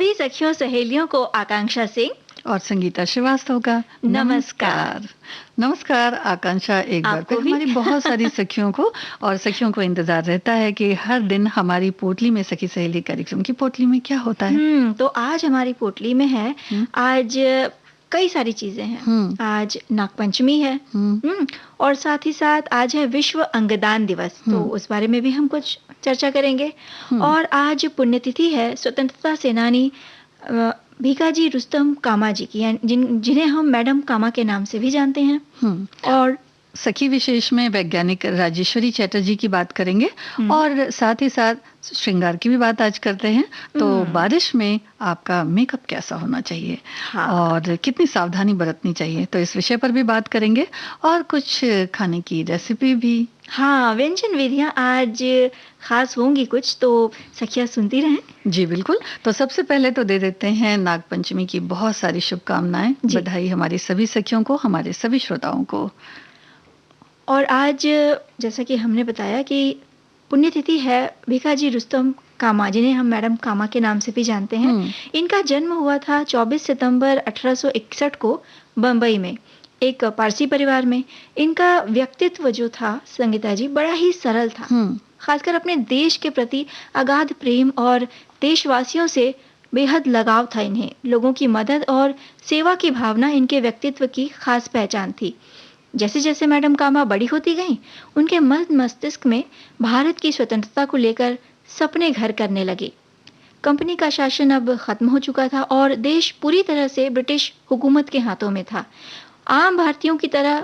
सभी सखियों सहेलियों को आकांक्षा सिंह और संगीता श्रीवास्तव का नमस्कार। नमस्कार आकांक्षा, एक बार आपको फिर भी हमारी बहुत सारी सखियों को इंतजार रहता है कि हर दिन हमारी पोटली में सखी सहेली कार्यक्रम की पोटली में क्या होता है। तो आज हमारी पोटली में है। हम्म आज कई सारी चीजें हैं। हम्म आज नागपंचमी है। हम्म और साथ ही साथ आज है विश्व अंगदान दिवस, तो हम्म उस बारे में भी हम कुछ चर्चा करेंगे। हम्म और आज पुण्यतिथि है स्वतंत्रता सेनानी अ, भीखाजी रुस्तम कामा जी की, जिन्हें हम मैडम कामा के नाम से भी जानते हैं। हम्म और सखी विशेष में वैज्ञानिक राजेश्वरी चैटर्जी की बात करेंगे हम्म, और साथ ही साथ श्रृंगार की भी बात आज करते हैं। तो हम्म, बारिश में आपका मेकअप कैसा होना चाहिए हाँ और कितनी सावधानी बरतनी चाहिए, तो इस विषय पर भी बात करेंगे और कुछ खाने की रेसिपी भी। हाँ, व्यंजन विधियां आज खास होंगी कुछ, तो सखियां सुनती रहें। जी बिल्कुल। तो सबसे पहले तो दे देते हैं नागपंचमी की बहुत सारी शुभकामनाएं, जी। बधाई हमारी सभी सखियों को, हमारे सभी श्रोताओं को। और आज जैसा कि हमने बताया कि पुण्यतिथि है भिखाजी रुस्तम कामा, जिन्हें हम मैडम कामा के नाम से भी जानते हैं। हम्म इनका जन्म हुआ था 24 सितंबर 1861 को बम्बई में, एक पारसी परिवार में। इनका व्यक्तित्व जो था संगीता जी, बड़ा ही सरल था। हम्म खासकर अपने देश के प्रति अगाध प्रेम और देशवासियों से बेहद लगाव था। इन्हें लोगों की मदद और सेवा की भावना इनके व्यक्तित्व की खास पहचान थी। जैसे जैसे मैडम कामा बड़ी होती गईं, उनके मस्तिष्क में भारत की स्वतंत्रता को लेकर सपने घर करने लगे। कंपनी का शासन अब खत्म हो चुका था और देश पूरी तरह से ब्रिटिश हुकूमत के हाथों में था। आम भारतीयों की तरह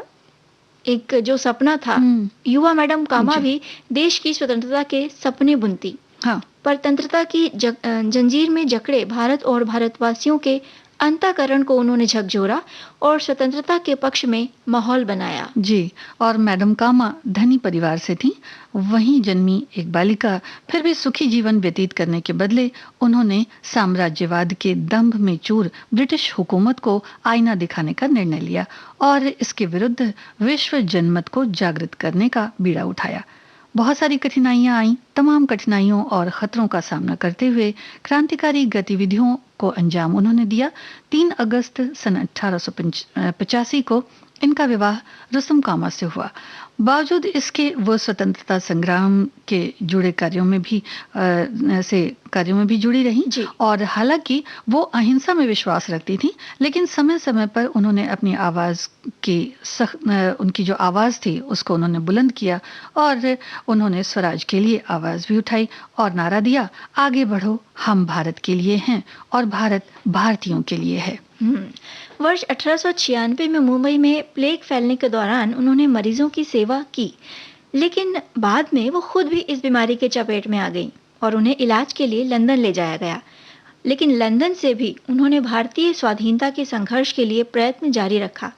एक जो सपना था, हम्म युवा मैडम कामा जी भी देश की स्वतंत्रता के सपने बुनती। हाँ परतंत्रता की जंजीर में जकड़े भारत और भारतवासियों के अंतःकरण को उन्होंने झकझोरा और स्वतंत्रता के पक्ष में माहौल बनाया। जी। और मैडम कामा धनी परिवार से थी, वहीं जन्मी एक बालिका फिर भी सुखी जीवन व्यतीत करने के बदले उन्होंने साम्राज्यवाद के दंभ में चूर ब्रिटिश हुकूमत को आईना दिखाने का निर्णय लिया और इसके विरुद्ध विश्व जनमत को जागृत करने का बीड़ा उठाया। बहुत सारी कठिनाइयां आई। तमाम कठिनाइयों और खतरों का सामना करते हुए क्रांतिकारी गतिविधियों को अंजाम उन्होंने दिया। 3 अगस्त सन 1885 को इनका विवाह रुस्तम कामा से हुआ। बावजूद इसके वो स्वतंत्रता संग्राम के जुड़े कार्यों में भी जुड़ी रहीं जी। और हालांकि वो अहिंसा में विश्वास रखती थी, लेकिन समय समय पर उन्होंने अपनी उनकी जो आवाज थी उसको उन्होंने बुलंद किया और उन्होंने स्वराज के लिए आवाज भी उठाई और नारा दिया, आगे बढ़ो, हम भारत के लिए हैं और भारत भारतीयों के लिए है। वर्ष 1896 में मुंबई में प्लेग फैलने के दौरान उन्होंने मरीजों की सेवा की, लेकिन बाद में वो खुद भी इस बीमारी के चपेट में आ गईं और उन्हें इलाज के लिए लंदन ले जाया गया। लेकिन लंदन से भी उन्होंने भारतीय स्वाधीनता के संघर्ष के लिए प्रयत्न जारी रखा।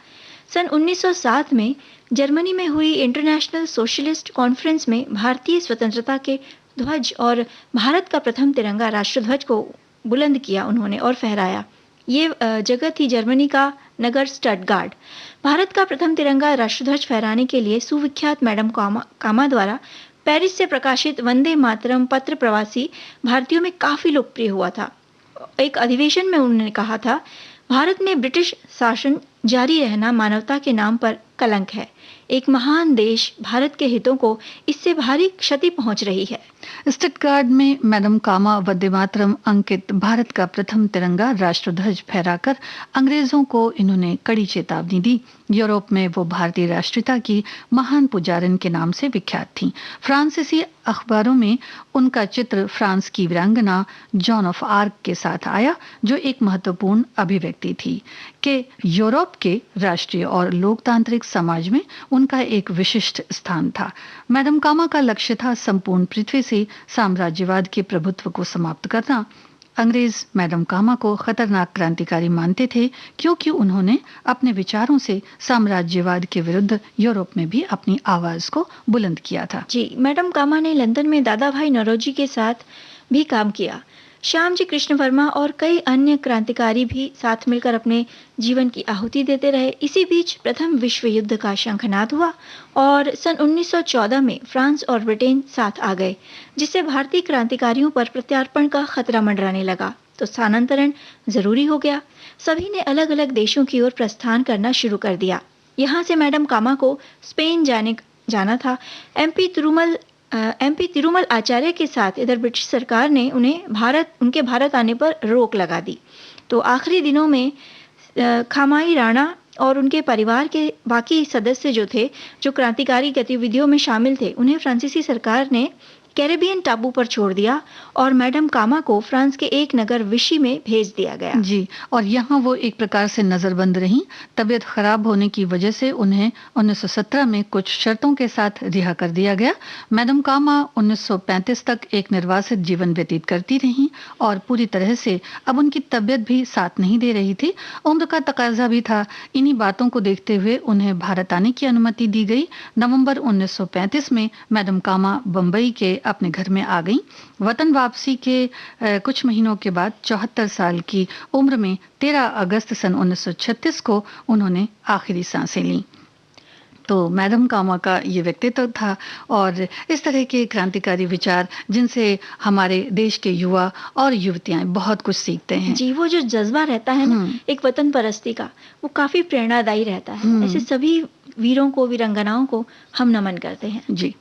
सन 1907 में जर्मनी में हुई इंटरनेशनल सोशलिस्ट कॉन्फ्रेंस में भारतीय स्वतंत्रता के ध्वज और भारत का प्रथम तिरंगा राष्ट्रध्वज को बुलंद किया उन्होंने और फहराया। ये जगह थी जर्मनी का नगर स्टटगार्ड। भारत का प्रथम तिरंगा राष्ट्रध्वज फहराने के लिए सुविख्यात मैडम कामा द्वारा पेरिस से प्रकाशित वंदे मातरम पत्र प्रवासी भारतीयों में काफी लोकप्रिय हुआ था। एक अधिवेशन में उन्होंने कहा था, भारत में ब्रिटिश शासन जारी रहना मानवता के नाम पर कलंक है। एक महान देश भारत के हितों को इससे भारी क्षति पहुंच रही है। स्टटगार्ड में मैडम कामा वंदे मातरम अंकित भारत का प्रथम तिरंगा राष्ट्रध्वज फहराकर अंग्रेजों को इन्होंने कड़ी चेतावनी दी। यूरोप में वो भारतीय राष्ट्रीयता की महान पुजारन के नाम से विख्यात थीं। फ्रांसीसी अखबारों में उनका चित्र फ्रांस की वीरांगना जॉन ऑफ आर्क के साथ आया, जो एक महत्वपूर्ण अभिव्यक्ति थी कि यूरोप के राष्ट्रीय और लोकतांत्रिक समाज में उनका एक विशिष्ट स्थान था। मैडम कामा का लक्ष्य था संपूर्ण पृथ्वी से साम्राज्यवाद के प्रभुत्व को समाप्त करना। अंग्रेज मैडम कामा को खतरनाक क्रांतिकारी मानते थे क्योंकि उन्होंने अपने विचारों से साम्राज्यवाद के विरुद्ध यूरोप में भी अपनी आवाज को बुलंद किया था। जी, मैडम कामा ने लंदन में दादा भाई नौरोजी के साथ भी काम किया। श्याम जी कृष्ण वर्मा और कई अन्य क्रांतिकारी भी साथ मिलकर अपने जीवन की आहुति देते रहे। इसी बीच प्रथम विश्व युद्ध का शंखनाद हुआ और सन 1914 में फ्रांस और ब्रिटेन साथ आ गए, जिससे भारतीय क्रांतिकारियों पर प्रत्यार्पण का खतरा मंडराने लगा। तो स्थानांतरण जरूरी हो गया। सभी ने अलग अलग देशों की ओर प्रस्थान करना शुरू कर दिया। यहाँ से मैडम कामा को स्पेन जाना था। एमपी तिरुमल आचार्य के साथ इधर ब्रिटिश सरकार ने उनके भारत आने पर रोक लगा दी। तो आखिरी दिनों में खामाई राणा और उनके परिवार के बाकी सदस्य जो क्रांतिकारी गतिविधियों में शामिल थे, उन्हें फ्रांसीसी सरकार ने कैरेबियन टापू पर छोड़ दिया और मैडम कामा को फ्रांस के एक नगर विशी में भेज दिया गया। जी, और यहाँ वो एक प्रकार से नजरबंद रहीं। तबीयत खराब होने की वजह से उन्हें 1917 में कुछ शर्तों के साथ रिहा कर दिया गया। मैडम कामा 1935 तक एक निर्वासित जीवन व्यतीत करती रहीं और पूरी तरह से अब उनकी तबीयत भी साथ नहीं दे रही थी। उम्र का तकाजा भी था। इन्हीं बातों को देखते हुए उन्हें भारत आने की अनुमति दी गई। नवंबर 1935 में मैडम कामा बम्बई के अपने घर में आ गई। वतन वापसी के कुछ महीनों के बाद 74 साल की उम्र में 13 अगस्त सन 1936 को उन्होंने आखिरी सांसें लीं। तो मैडम कामा का ये व्यक्तित्व था और इस तरह के क्रांतिकारी विचार जिनसे हमारे देश के युवा और युवतियां बहुत कुछ सीखते हैं। जी, वो जो जज्बा रहता है ना एक वतन परस्ती का, वो काफी प्रेरणादायी रहता है। ऐसे सभी वीरों को, वीरांगनाओं को हम नमन करते हैं। जी।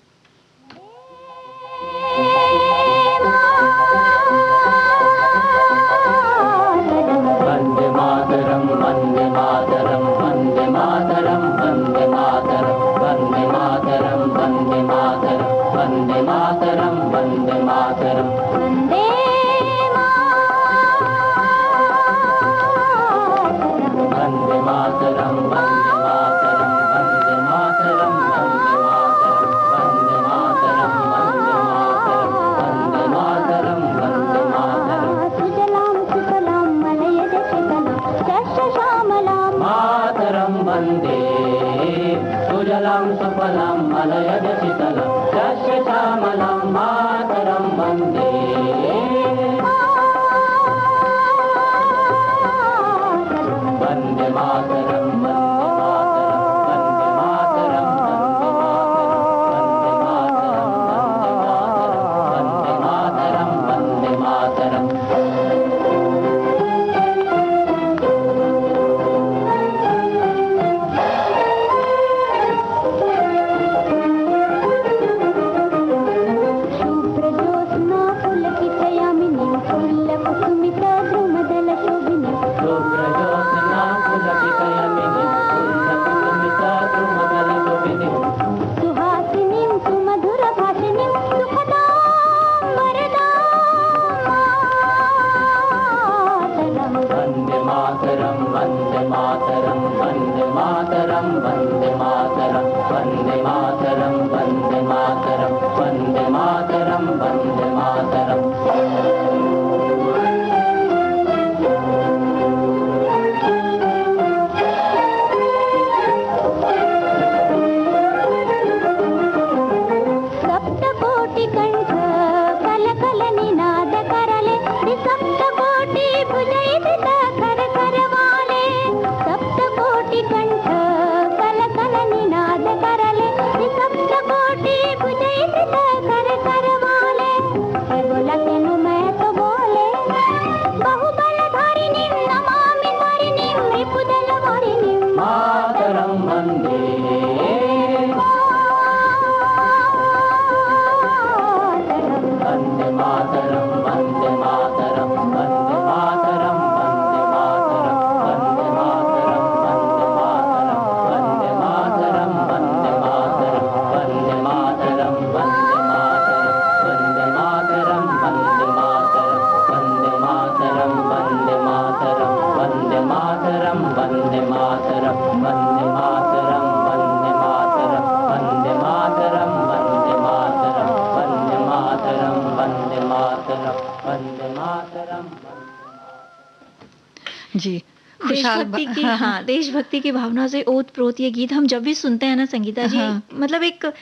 जी, देशभक्ति की देशभक्ति की भावना से ओत-प्रोत ये गीत हम जब भी सुनते हैं ना संगीता जी, मतलब एक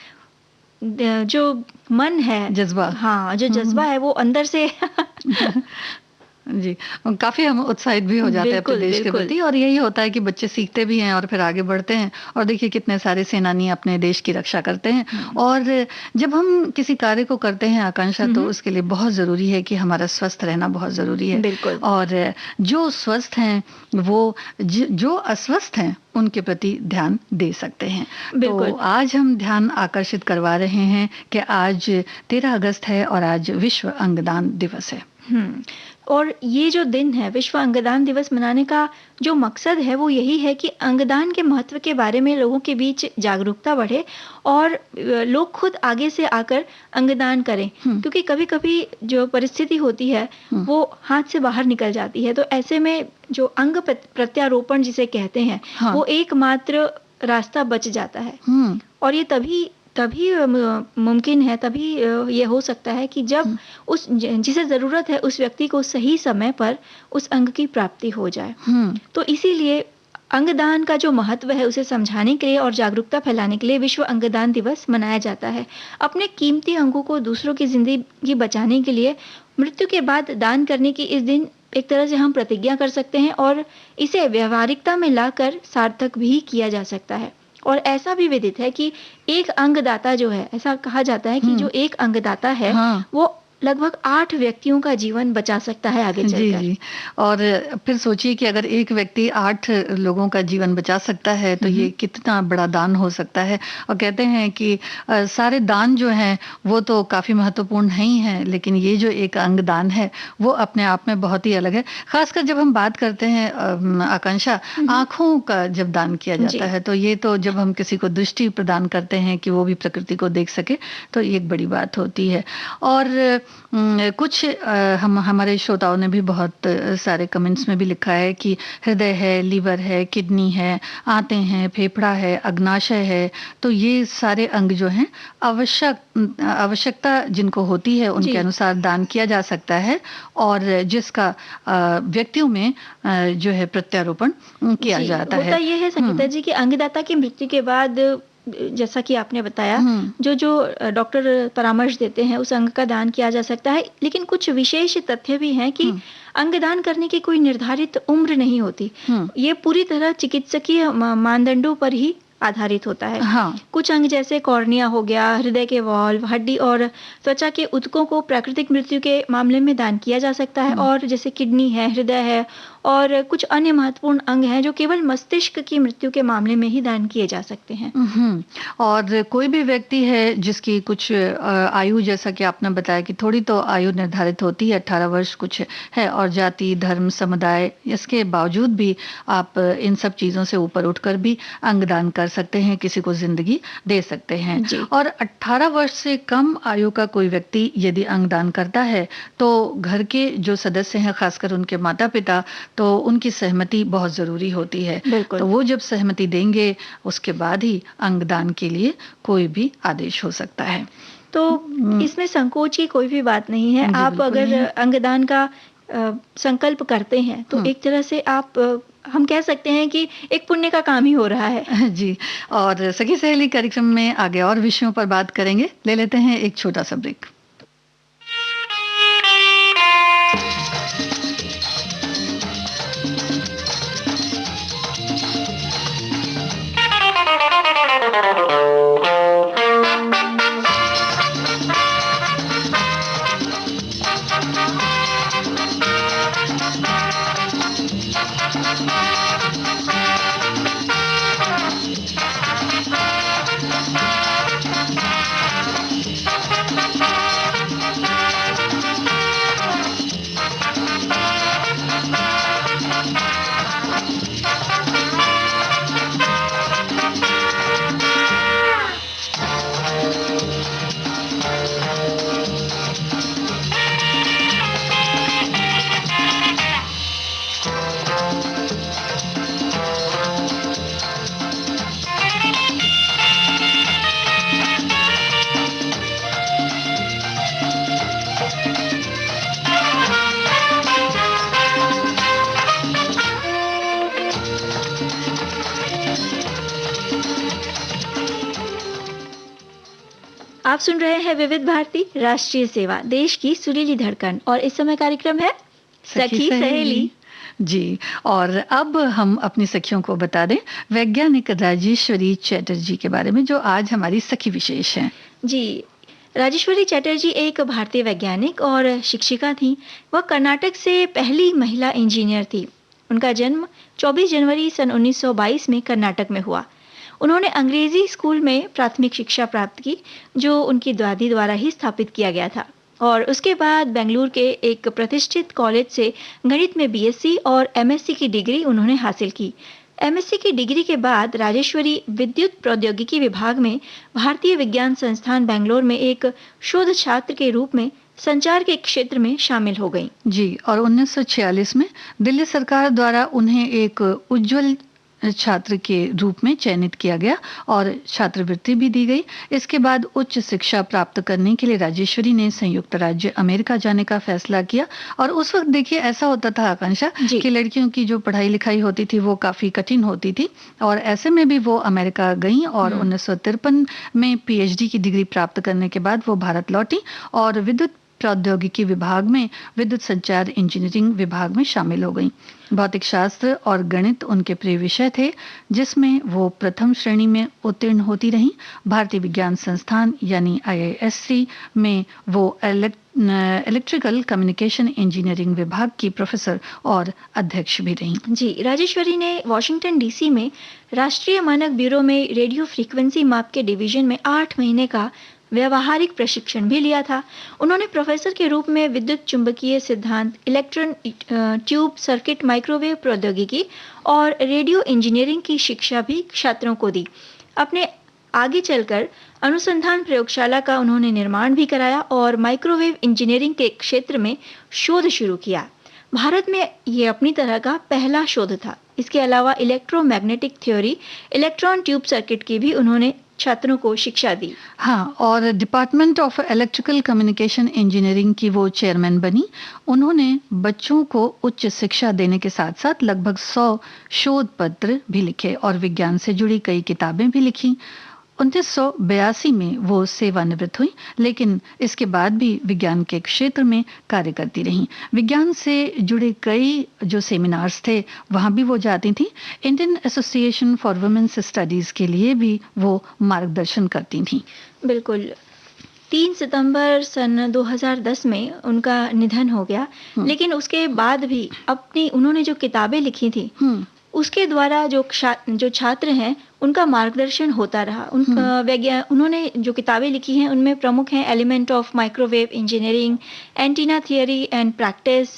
जो मन है, जज्बा, जो जज्बा है वो अंदर से जी, काफ़ी हम उत्साहित भी हो जाते हैं अपने बिल्कुल, देश के बिल्कुल। प्रति, और यही होता है कि बच्चे सीखते भी हैं और फिर आगे बढ़ते हैं, और देखिए कितने सारे सेनानी अपने देश की रक्षा करते हैं। हुँ। और जब हम किसी कार्य को करते हैं आकांक्षा, हुँ, तो हुँ। उसके लिए बहुत ज़रूरी है कि हमारा स्वस्थ रहना बहुत ज़रूरी है। बिल्कुल, और जो स्वस्थ हैं वो जो अस्वस्थ हैं उनके प्रति ध्यान दे सकते हैं। तो बिल्कुल। आज हम ध्यान आकर्षित करवा रहे हैं कि आज 13 अगस्त है और आज विश्व अंगदान दिवस है। हुँ। और ये जो दिन है विश्व अंगदान दिवस मनाने का जो मकसद है वो यही है कि अंगदान के महत्व के बारे में लोगों के बीच जागरूकता बढ़े और लोग खुद आगे से आकर अंगदान करें। हुँ, क्योंकि कभी-कभी जो परिस्थिति होती है हुँ, वो हाथ से बाहर निकल जाती है। तो ऐसे में जो अंग प्रत्यारोपण जिसे कहते हैं हाँ, वो एकमात्र रास्ता बच जाता है। हुँ, और ये तभी तभी मुमकिन है, तभी ये हो सकता है कि जब हुँ, उस जिसे ज़रूरत है उस व्यक्ति को सही समय पर उस अंग की प्राप्ति हो जाए। हुँ, तो इसीलिए अंगदान का जो महत्व है उसे समझाने के लिए और जागरूकता फैलाने के लिए विश्व अंगदान दिवस मनाया जाता है। अपने कीमती अंगों को दूसरों की ज़िंदगी बचाने के लिए मृत्यु के बाद दान करने की इस दिन एक तरह से हम प्रतिज्ञा कर सकते हैं और इसे व्यावहारिकता में लाकर सार्थक भी किया जा सकता है। और ऐसा भी विदित है कि एक अंगदाता जो है, ऐसा कहा जाता है कि हुँ, जो एक अंगदाता है हाँ। वो लगभग 8 व्यक्तियों का जीवन बचा सकता है आगे जी, चलकर। जी। और फिर सोचिए कि अगर एक व्यक्ति 8 लोगों का जीवन बचा सकता है, तो हुँ, ये हुँ। कितना बड़ा दान हो सकता है। और कहते हैं कि सारे दान जो हैं, वो तो काफ़ी महत्वपूर्ण नहीं हैं, लेकिन ये जो एक अंग दान है, वो अपने आप में बहुत ही अलग है। ख़ासकर जब हम बात करते हैं आकांक्षा, हुँ, हुँ। आँखों का जब दान किया जाता जी। है, तो ये तो जब हम किसी को दृष्टि प्रदान करते हैं कि वो भी प्रकृति को देख सके, तो ये एक बड़ी बात होती है। और कुछ हम हमारे श्रोताओं ने भी बहुत सारे कमेंट्स में भी लिखा है कि हृदय है, लीवर है, किडनी है, आंतें हैं, फेफड़ा है, अग्नाशय है, तो ये सारे अंग जो हैं आवश्यकता जिनको होती है जी। उनके अनुसार दान किया जा सकता है, और जिसका व्यक्तियों में जो है प्रत्यारोपण किया जी, जाता होता है। ये है संगीता हुँ, जी कि अंगदाता की मृत्यु के बाद जैसा कि आपने बताया हुँ, जो डॉक्टर परामर्श देते हैं उस अंग का दान किया जा सकता है। लेकिन कुछ विशेष तथ्य भी हैं कि हुँ, अंगदान करने की कोई निर्धारित उम्र नहीं होती। हुँ, ये पूरी तरह चिकित्सकीय मानदंडों पर ही आधारित होता है। हाँ, कुछ अंग जैसे कॉर्निया हो गया, हृदय के वाल्व, हड्डी और त्वचा के ऊतकों को प्राकृतिक मृत्यु के मामले में दान किया जा सकता है हुँ। और जैसे किडनी है, हृदय है और कुछ अन्य महत्वपूर्ण अंग हैं जो केवल मस्तिष्क की मृत्यु के मामले में ही दान किए जा सकते हैं। और कोई भी व्यक्ति है जिसकी कुछ आयु, जैसा कि आपने बताया कि थोड़ी तो आयु निर्धारित होती है, 18 वर्ष कुछ है, और जाति, धर्म, समुदाय, इसके बावजूद भी आप इन सब चीज़ों से ऊपर उठकर भी अंगदान कर सकते हैं, किसी को ज़िंदगी दे सकते हैं। जी, और 18 वर्ष से कम आयु का कोई व्यक्ति यदि अंगदान करता है, तो घर के जो सदस्य हैं, खासकर उनके माता-पिता, तो उनकी सहमति बहुत ज़रूरी होती है। तो बिल्कुल। वो जब सहमति देंगे, उसके बाद ही अंगदान के लिए कोई भी आदेश हो सकता है। तो हुँ, इसमें संकोच की कोई भी बात नहीं है। जी, आप बिल्कुल अगर नहीं। अंगदान का संकल्प करते हैं तो हुँ, एक तरह से आप हम कह सकते हैं कि एक पुण्य का काम ही हो रहा है। जी। और सखी सहेली कार्यक्रम में आगे और विषयों पर बात करेंगे। ले लेते हैं एक छोटा-सा ब्रेक। आप सुन रहे हैं विविध भारती राष्ट्रीय सेवा, देश की सुरीली धड़कन और इस समय कार्यक्रम है सखी सहेली। जी। और अब हम अपनी सखियों को बता दें वैज्ञानिक राजेश्वरी चैटर्जी के बारे में, जो आज हमारी सखी विशेष हैं। जी, राजेश्वरी चैटर्जी एक भारतीय वैज्ञानिक और शिक्षिका थीं। वह कर्नाटक से पहली महिला इंजीनियर थी। उनका जन्म 24 जनवरी सन 1922 में कर्नाटक में हुआ। उन्होंने अंग्रेजी स्कूल में प्राथमिक शिक्षा प्राप्त की, जो उनकी दादी द्वारा ही स्थापित किया गया था। और उसके बाद बेंगलुरु के एक प्रतिष्ठित कॉलेज से गणित में बीएससी और एमएससी की डिग्री उन्होंने हासिल की। एमएससी की डिग्री के बाद राजेश्वरी विद्युत प्रौद्योगिकी विभाग में भारतीय विज्ञान संस्थान बेंगलोर में एक शोध छात्र के रूप में संचार के क्षेत्र में शामिल हो गई। जी। और 1946 में दिल्ली सरकार द्वारा उन्हें एक उज्जवल छात्र के रूप में चयनित किया गया और छात्रवृत्ति भी दी गई। इसके बाद उच्च शिक्षा प्राप्त करने के लिए राजेश्वरी ने संयुक्त राज्य अमेरिका जाने का फैसला किया। और उस वक्त देखिए ऐसा होता था आकांक्षा कि लड़कियों की जो पढ़ाई लिखाई होती थी वो काफी कठिन होती थी, और ऐसे में भी वो अमेरिका गई और 1953 में पीएचडी की डिग्री प्राप्त करने के बाद वो भारत लौटी और विद्युत प्रौद्योगिकी विभाग में विद्युत संचार इंजीनियरिंग विभाग में शामिल हो गई। भौतिक शास्त्र और गणित उनके प्रिय विषय थे, जिसमें वो प्रथम श्रेणी में उत्तीर्ण होती रहीं। भारतीय विज्ञान संस्थान यानी आईआईएससी में वो इलेक्ट्रिकल कम्युनिकेशन इंजीनियरिंग विभाग की प्रोफेसर और अध्यक्ष भी रहीं। जी, राजेश्वरी ने वॉशिंगटन डीसी में राष्ट्रीय मानक ब्यूरो में रेडियो फ्रीक्वेंसी माप के डिवीजन में 8 महीने का व्यवहारिक प्रशिक्षण भी लिया था। उन्होंने प्रोफेसर के रूप में विद्युत चुंबकीय सिद्धांत, इलेक्ट्रॉन ट्यूब सर्किट, माइक्रोवेव प्रौद्योगिकी और रेडियो इंजीनियरिंग की शिक्षा भी छात्रों को दी। अपने आगे चलकर अनुसंधान प्रयोगशाला का उन्होंने निर्माण भी कराया और माइक्रोवेव इंजीनियरिंग के क्षेत्र में शोध शुरू किया। भारत में ये अपनी तरह का पहला शोध था। इसके अलावा electromagnetic theory, electron tube circuit की भी उन्होंने छात्रों को शिक्षा दी। हाँ, और department of electrical communication engineering की वो चेयरमैन बनी। उन्होंने बच्चों को उच्च शिक्षा देने के साथ साथ लगभग 100 शोध पत्र भी लिखे और विज्ञान से जुड़ी कई किताबें भी लिखी। 1982 में वो सेवानिवृत्त हुई, लेकिन इसके बाद भी विज्ञान के क्षेत्र में कार्य करती रहीं। विज्ञान से जुड़े कई जो सेमिनार्स थे वहां भी वो जाती थी। Indian association for women's studies के लिए भी वो मार्गदर्शन करती थी। बिल्कुल। 3 सितंबर सन 2010 में उनका निधन हो गया, लेकिन उसके बाद भी अपनी उन्होंने जो किताबें लिखी थी उसके द्वारा जो छात्र हैं उनका मार्गदर्शन होता रहा। उन्होंने जो किताबें लिखी हैं उनमें प्रमुख हैं element of microwave engineering, antenna theory and practice,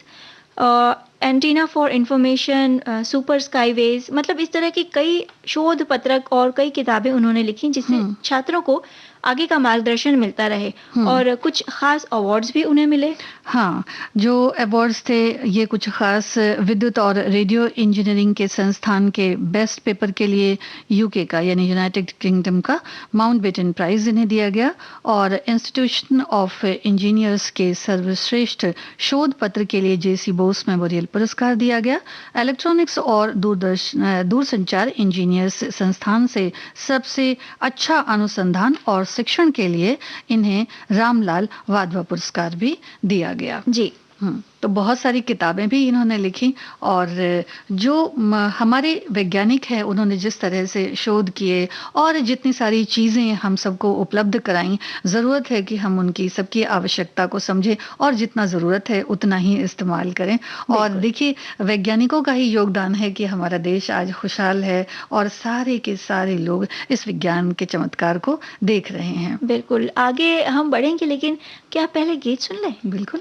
antenna for information, super skyways. मतलब इस तरह की कई शोध पत्रक और कई किताबें उन्होंने लिखी जिससे छात्रों को आगे का मार्गदर्शन मिलता रहे और कुछ खास अवार्ड्स भी उन्हें मिले। हाँ, जो अवार्ड्स थे ये कुछ खास विद्युत और रेडियो इंजीनियरिंग के संस्थान के बेस्ट पेपर के लिए यूके का यानी यूनाइटेड किंगडम का माउंटबेटन प्राइज इन्हें दिया गया और इंस्टीट्यूशन ऑफ इंजीनियर्स के सर्वश्रेष्ठ शोध पत्र के लिए जेसी बोस मेमोरियल पुरस्कार दिया गया। इलेक्ट्रॉनिक्स और दूरसंचार इंजीनियर्स संस्थान से सबसे अच्छा अनुसंधान और शिक्षण के लिए इन्हें रामलाल वाधवा पुरस्कार भी दिया गया। जी। तो बहुत सारी किताबें भी इन्होंने लिखी और जो हमारे वैज्ञानिक हैं उन्होंने जिस तरह से शोध किए और जितनी सारी चीज़ें हम सबको उपलब्ध कराई, ज़रूरत है कि हम उनकी सबकी आवश्यकता को समझें और जितना ज़रूरत है उतना ही इस्तेमाल करें। और देखिए वैज्ञानिकों का ही योगदान है कि हमारा देश आज खुशहाल है और सारे के सारे लोग इस विज्ञान के चमत्कार को देख रहे हैं। बिल्कुल, आगे हम बढ़ेंगे, लेकिन क्या पहले गीत सुन लें? बिल्कुल।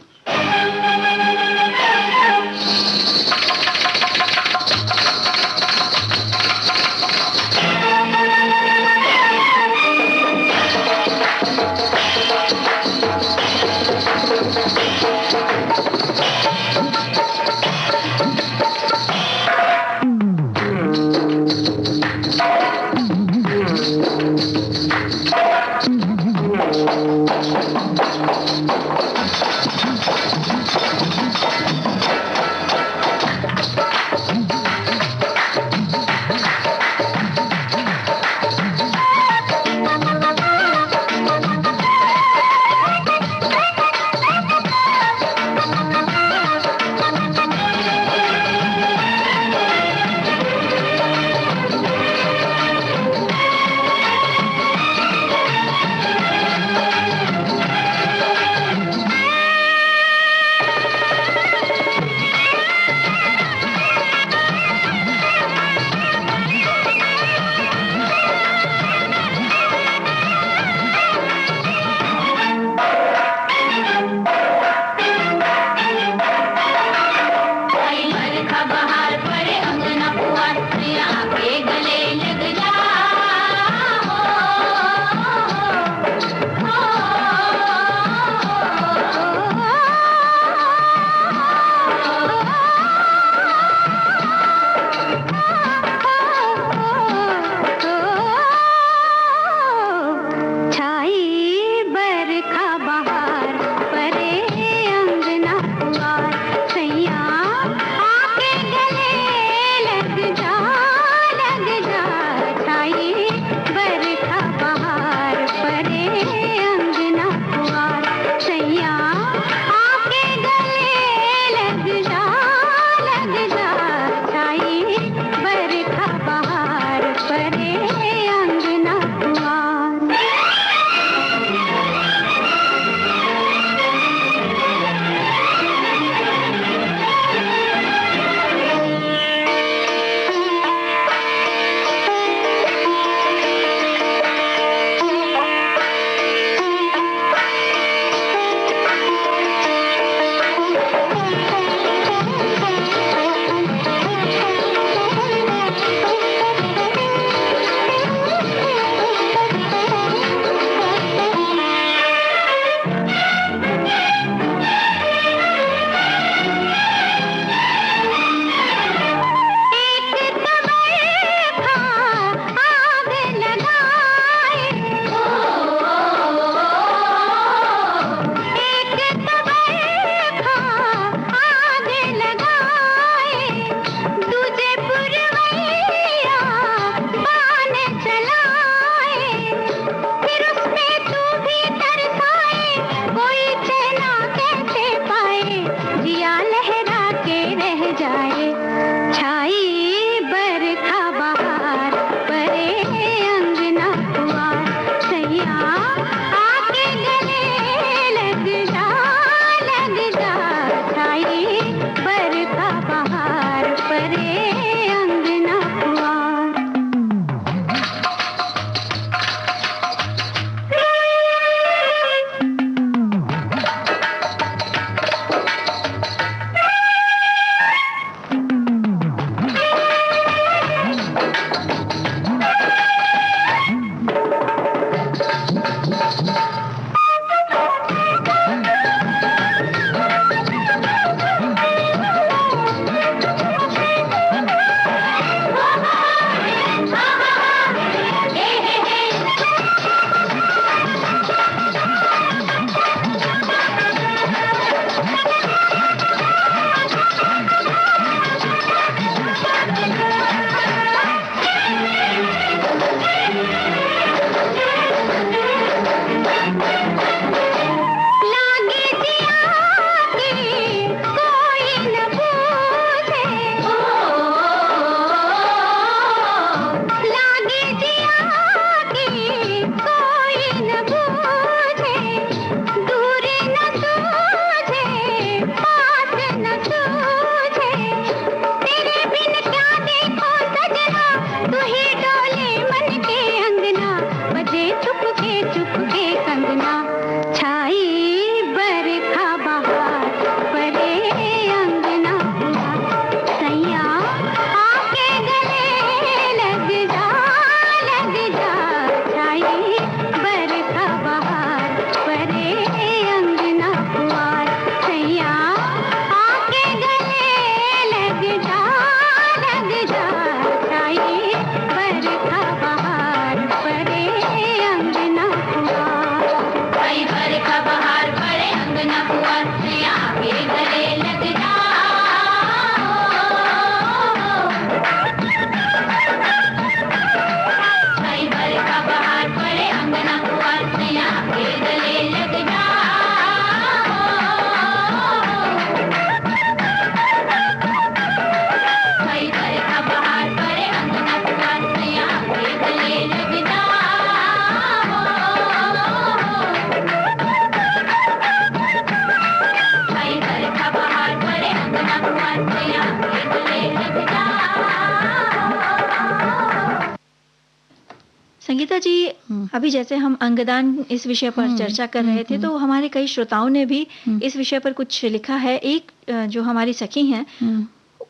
संगीता जी, अभी जैसे हम अंगदान इस विषय पर चर्चा कर रहे थे, तो हमारे कई श्रोताओं ने भी इस विषय पर कुछ लिखा है। एक जो हमारी सखी हैं,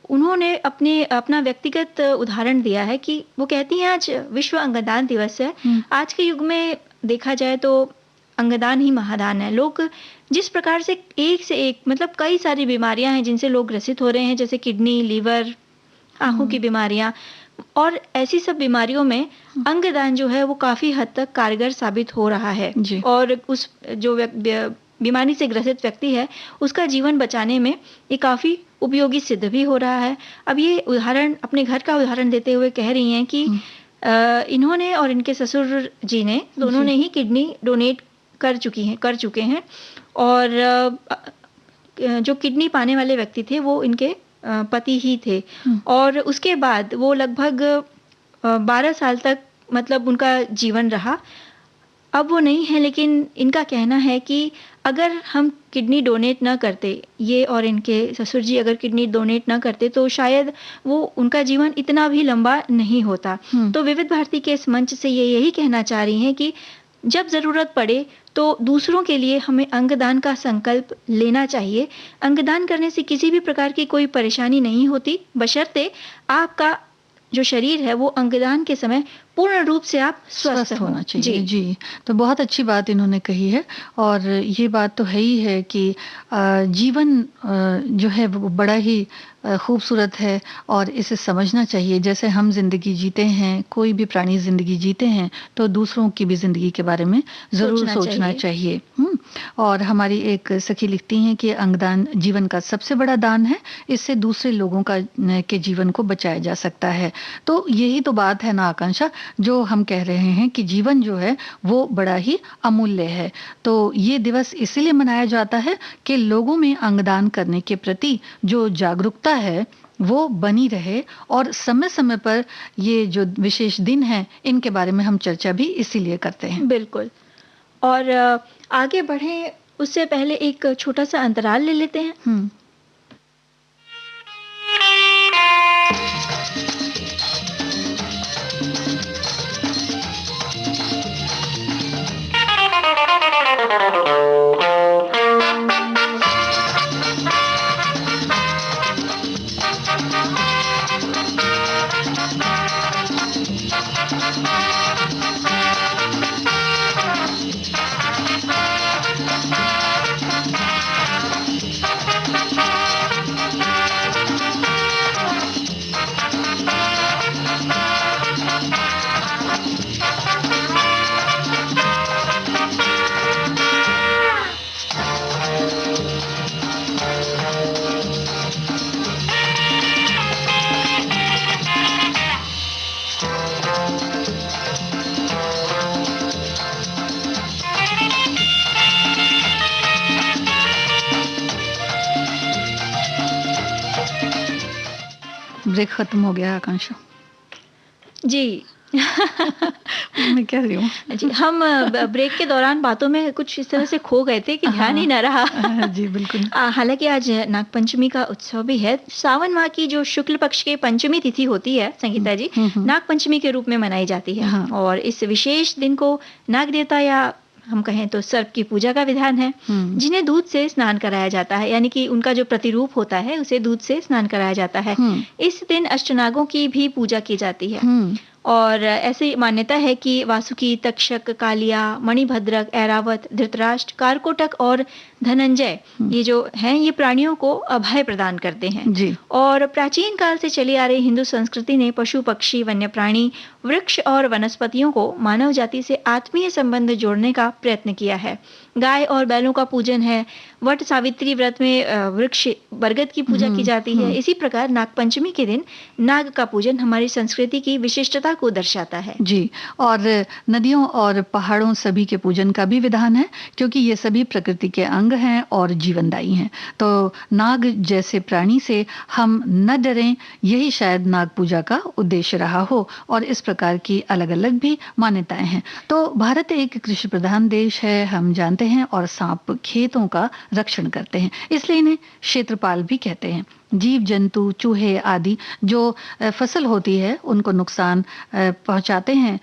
उन्होंने अपना व्यक्तिगत उदाहरण दिया है कि वो कहती हैं आज विश्व अंगदान दिवस है। आज के युग में देखा जाए तो अंगदान ही महादान है। लोग जिस प्रकार से एक मतलब कई सारी बीमारियां हैं जिनसे लोग ग्रसित हो रहे हैं, जैसे किडनी, लीवर, आंखों की बीमारियां, और ऐसी सब बीमारियों में अंगदान जो है वो काफी हद तक कारगर साबित हो रहा है। और उस जो बीमारी से ग्रसित व्यक्ति है, उसका जीवन बचाने में ये काफी उपयोगी सिद्ध भी हो रहा है। अब ये उदाहरण अपने घर का उदाहरण देते हुए कह रही हैं कि इन्होंने और इनके ससुर जी ने दोनों ने ही किडनी डोनेट कर चुके हैं, और जो किडनी पाने वाले व्यक्ति थे वो इनके पति ही थे। और उसके बाद वो लगभग 12 साल तक मतलब उनका जीवन रहा। अब वो नहीं है, लेकिन इनका कहना है कि अगर हम किडनी डोनेट ना करते, ये और इनके ससुर जी अगर किडनी डोनेट ना करते, तो शायद वो उनका जीवन इतना भी लंबा नहीं होता। तो विविध भारती के इस मंच से ये यही कहना चाह रही हैं कि जब ज़रूरत पड़े तो दूसरों के लिए हमें अंगदान का संकल्प लेना चाहिए। अंगदान करने से किसी भी प्रकार की कोई परेशानी नहीं होती, बशर्ते आपका जो शरीर है वो अंगदान के समय पूर्ण रूप से आप स्वस्थ होना चाहिए। जी, तो बहुत अच्छी बात इन्होंने कही है, और ये बात तो है ही है कि जीवन जो है वो बड़ा ही खूबसूरत है और इसे समझना चाहिए। जैसे हम जिंदगी जीते हैं, कोई भी प्राणी जिंदगी जीते हैं, तो दूसरों की भी जिंदगी के बारे में जरूर सोचना चाहिए। और हमारी एक सखी लिखती हैं कि अंगदान जीवन का सबसे बड़ा दान है, इससे दूसरे लोगों के जीवन को बचाया जा सकता है। तो यही तो बात है ना आकांक्षा, जो हम कह रहे हैं कि जीवन जो है वो बड़ा ही अमूल्य है। तो ये दिवस इसीलिए मनाया जाता है कि लोगों में अंगदान करने के प्रति जो जागरूकता है वो बनी रहे, और समय समय पर ये जो विशेष दिन हैं इनके बारे में हम चर्चा भी इसीलिए करते हैं। बिल्कुल। और आगे बढ़े उससे पहले एक छोटा सा अंतराल ले लेते हैं। ब्रेक खत्म हो गया आकांक्षा जी। मैं कह रही हूँ जी, हम ब्रेक के दौरान बातों में कुछ इस तरह से खो गए थे कि ध्यान ही न रहा। जी बिल्कुल। हालांकि आज नागपंचमी का उत्सव भी है। सावन माह की जो शुक्ल पक्ष की पंचमी तिथि होती है संगीता जी, नागपंचमी के रूप में मनाई जाती है। और इस विशेष दिन को नाग देवता या हम कहें तो सर्प की पूजा का विधान है, जिन्हें दूध से स्नान कराया जाता है, यानी कि उनका जो प्रतिरूप होता है उसे दूध से स्नान कराया जाता है। इस दिन अष्टनागों की भी पूजा की जाती है। और ऐसी मान्यता है कि वासुकी, तक्षक, कालिया, मणिभद्रक, ऐरावत, धृतराष्ट्र, कारकोटक और धनंजय ये जो हैं ये प्राणियों को अभय प्रदान करते हैं जी। और प्राचीन काल से चली आ रही हिंदू संस्कृति ने पशु, पक्षी, वन्य प्राणी, वृक्ष और वनस्पतियों को मानव जाति से आत्मीय संबंध जोड़ने का प्रयत्न किया है। गाय और बैलों का पूजन है। वट सावित्री व्रत में वृक्ष बरगद की पूजा की जाती है। इसी प्रकार नागपंचमी के दिन नाग का पूजन हमारी संस्कृति की विशिष्टता को दर्शाता है। जी, और नदियों और पहाड़ों सभी के पूजन का भी विधान है, क्योंकि ये सभी प्रकृति के अंग हैं और जीवनदायी हैं। तो नाग जैसे प्राणी से हम न डरें, यही शायद नाग पूजा का उद्देश्य रहा हो, और इस प्रकार की अलग अलग भी मान्यताएं हैं। तो भारत एक कृषि प्रधान देश है, हम जानते हैं, और सांप खेतों का रक्षण करते हैं, इसलिए इन्हें क्षेत्रपाल भी कहते हैं। जीव जंतु, चूहे आदि जो फसल होती है उनको नुकसान पहुंचाते हैं।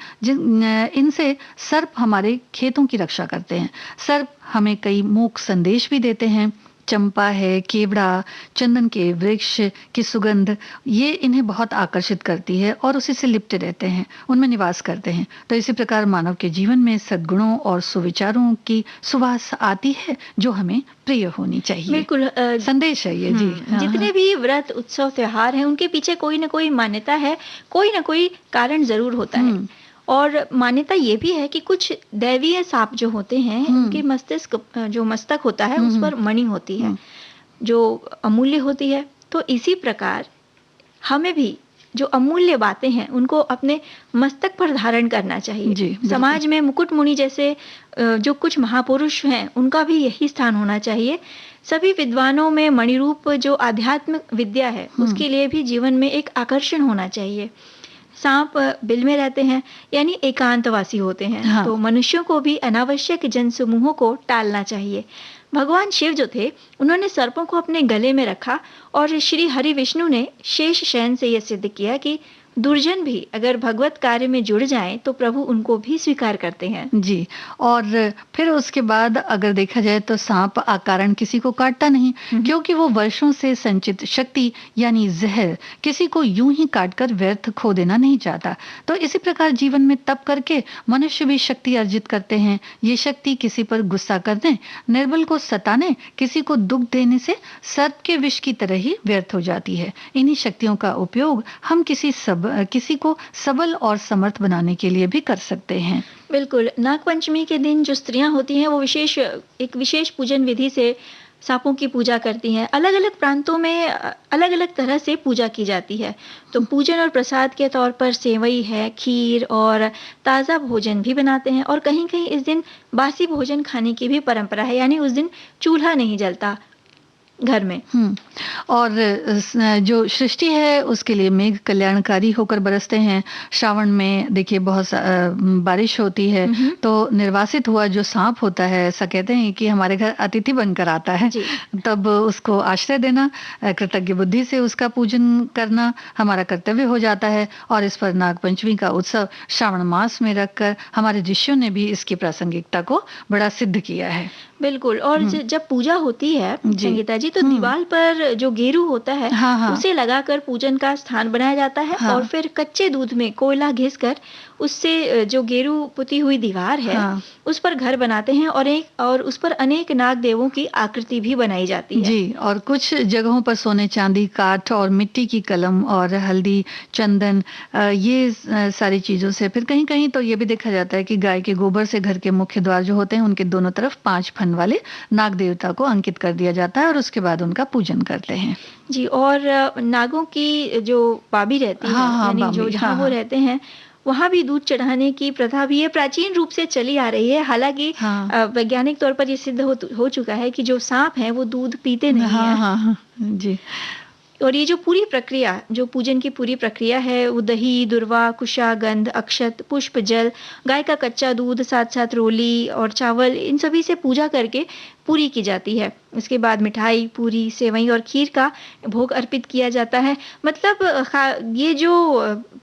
इनसे सर्प हमारे खेतों की रक्षा करते हैं। सर्प हमें कई मूक संदेश भी देते हैं। चंपा है, केवड़ा, चंदन के वृक्ष की सुगंध, ये इन्हें बहुत आकर्षित करती है और उसी से लिपटे रहते हैं, उनमें निवास करते हैं। तो इसी प्रकार मानव के जीवन में सद्गुणों और सुविचारों की सुवास आती है जो हमें प्रिय होनी चाहिए। बिल्कुल संदेश है ये जी। जितने भी व्रत, उत्सव, त्योहार हैं, उनके पीछे कोई ना कोई मान्यता है, कोई ना कोई कारण जरूर होता है। और मान्यता ये भी है कि कुछ दैवीय सांप जो होते हैं, उनके मस्तिष्क, जो मस्तक होता है, उस पर मणि होती है जो अमूल्य होती है। तो इसी प्रकार हमें भी जो अमूल्य बातें हैं उनको अपने मस्तक पर धारण करना चाहिए। समाज में मुकुट मुनि जैसे जो कुछ महापुरुष हैं, उनका भी यही स्थान होना चाहिए। सभी विद्वानों में मणिरूप जो आध्यात्मिक विद्या है, उसके लिए भी जीवन में एक आकर्षण होना चाहिए। सांप बिल में रहते हैं, यानी एकांतवासी होते हैं। हाँ। तो मनुष्यों को भी अनावश्यक जनसमूहों को टालना चाहिए। भगवान शिव जो थे, उन्होंने सर्पों को अपने गले में रखा और श्री हरि विष्णु ने शेष शयन से यह सिद्ध किया कि दुर्जन भी अगर भगवत कार्य में जुड़ जाएं तो प्रभु उनको भी स्वीकार करते हैं। जी, और फिर उसके बाद अगर देखा जाए तो सांप अकारण किसी को काटता नहीं, क्योंकि वो वर्षों से संचित शक्ति यानी जहर किसी को यूं ही काटकर व्यर्थ खो देना नहीं चाहता। तो इसी प्रकार जीवन में तप करके मनुष्य भी शक्ति अर्जित करते हैं। ये शक्ति किसी पर गुस्सा करने, निर्बल को सताने, किसी को दुख देने से सर्प के विष की तरह ही व्यर्थ हो जाती है। इन्हीं शक्तियों का उपयोग हम किसी को सबल और समर्थ बनाने के लिए भी कर सकते हैं। बिल्कुल। नागपंचमी के दिन जो स्त्रियां होती हैं, वो एक विशेष पूजन विधि से सांपों की पूजा करती हैं। अलग अलग प्रांतों में अलग अलग तरह से पूजा की जाती है। तो पूजन और प्रसाद के तौर पर सेवई है, खीर और ताज़ा भोजन भी बनाते हैं। और कहीं कहीं इस दिन बासी भोजन खाने की भी परंपरा है, यानी उस दिन चूल्हा नहीं जलता घर में। और जो सृष्टि है उसके लिए मेघ कल्याणकारी होकर बरसते हैं। श्रावण में देखिए बहुत बारिश होती है, तो निर्वासित हुआ जो सांप होता है, ऐसा कहते हैं कि हमारे घर अतिथि बनकर आता है। तब उसको आश्रय देना, कृतज्ञ बुद्धि से उसका पूजन करना हमारा कर्तव्य हो जाता है। और इस पर नागपंचमी का उत्सव श्रावण मास में रखकर हमारे ऋषियों ने भी इसकी प्रासंगिकता को बड़ा सिद्ध किया है। बिल्कुल। और जब पूजा होती है संगीता जी, तो दीवार पर जो गेरू होता है, उसे लगाकर पूजन का स्थान बनाया जाता है। और फिर कच्चे दूध में कोयला घिसकर उससे जो गेरू पुती हुई दीवार है, उस पर घर बनाते हैं और उस पर अनेक नाग देवों की आकृति भी बनाई जाती है। जी, और कुछ जगहों पर सोने चांदी, काठ और मिट्टी की कलम और हल्दी, चंदन, ये सारी चीजों से। फिर कहीं कहीं तो ये भी देखा जाता है कि गाय के गोबर से घर के मुख्य द्वार जो होते हैं, उनके दोनों तरफ 5 फन वाले नाग देवता को अंकित कर दिया जाता है और उसके बाद उनका पूजन करते हैं। जी, और नागों की जो बाबी रहती है, यानी जो जहाँ वो रहते हैं, वहाँ भी दूध चढ़ाने की प्रथा भी है, प्राचीन रूप से चली आ रही है। हालांकि वैज्ञानिक तौर पर ये सिद्ध हो चुका है कि जो सांप हैं वो दूध पीते नहीं हैं। जी। और ये जो पूरी प्रक्रिया, जो पूजन की पूरी प्रक्रिया है, वो दही, दुर्वा, कुशा, गंध, अक्षत, पुष्प, जल, गाय का कच्चा दूध, साथ साथ रोली और चावल, इन सभी से पूजा करके पूरी की जाती है। इसके बाद मिठाई, पूरी, सेवई और खीर का भोग अर्पित किया जाता है। मतलब ये जो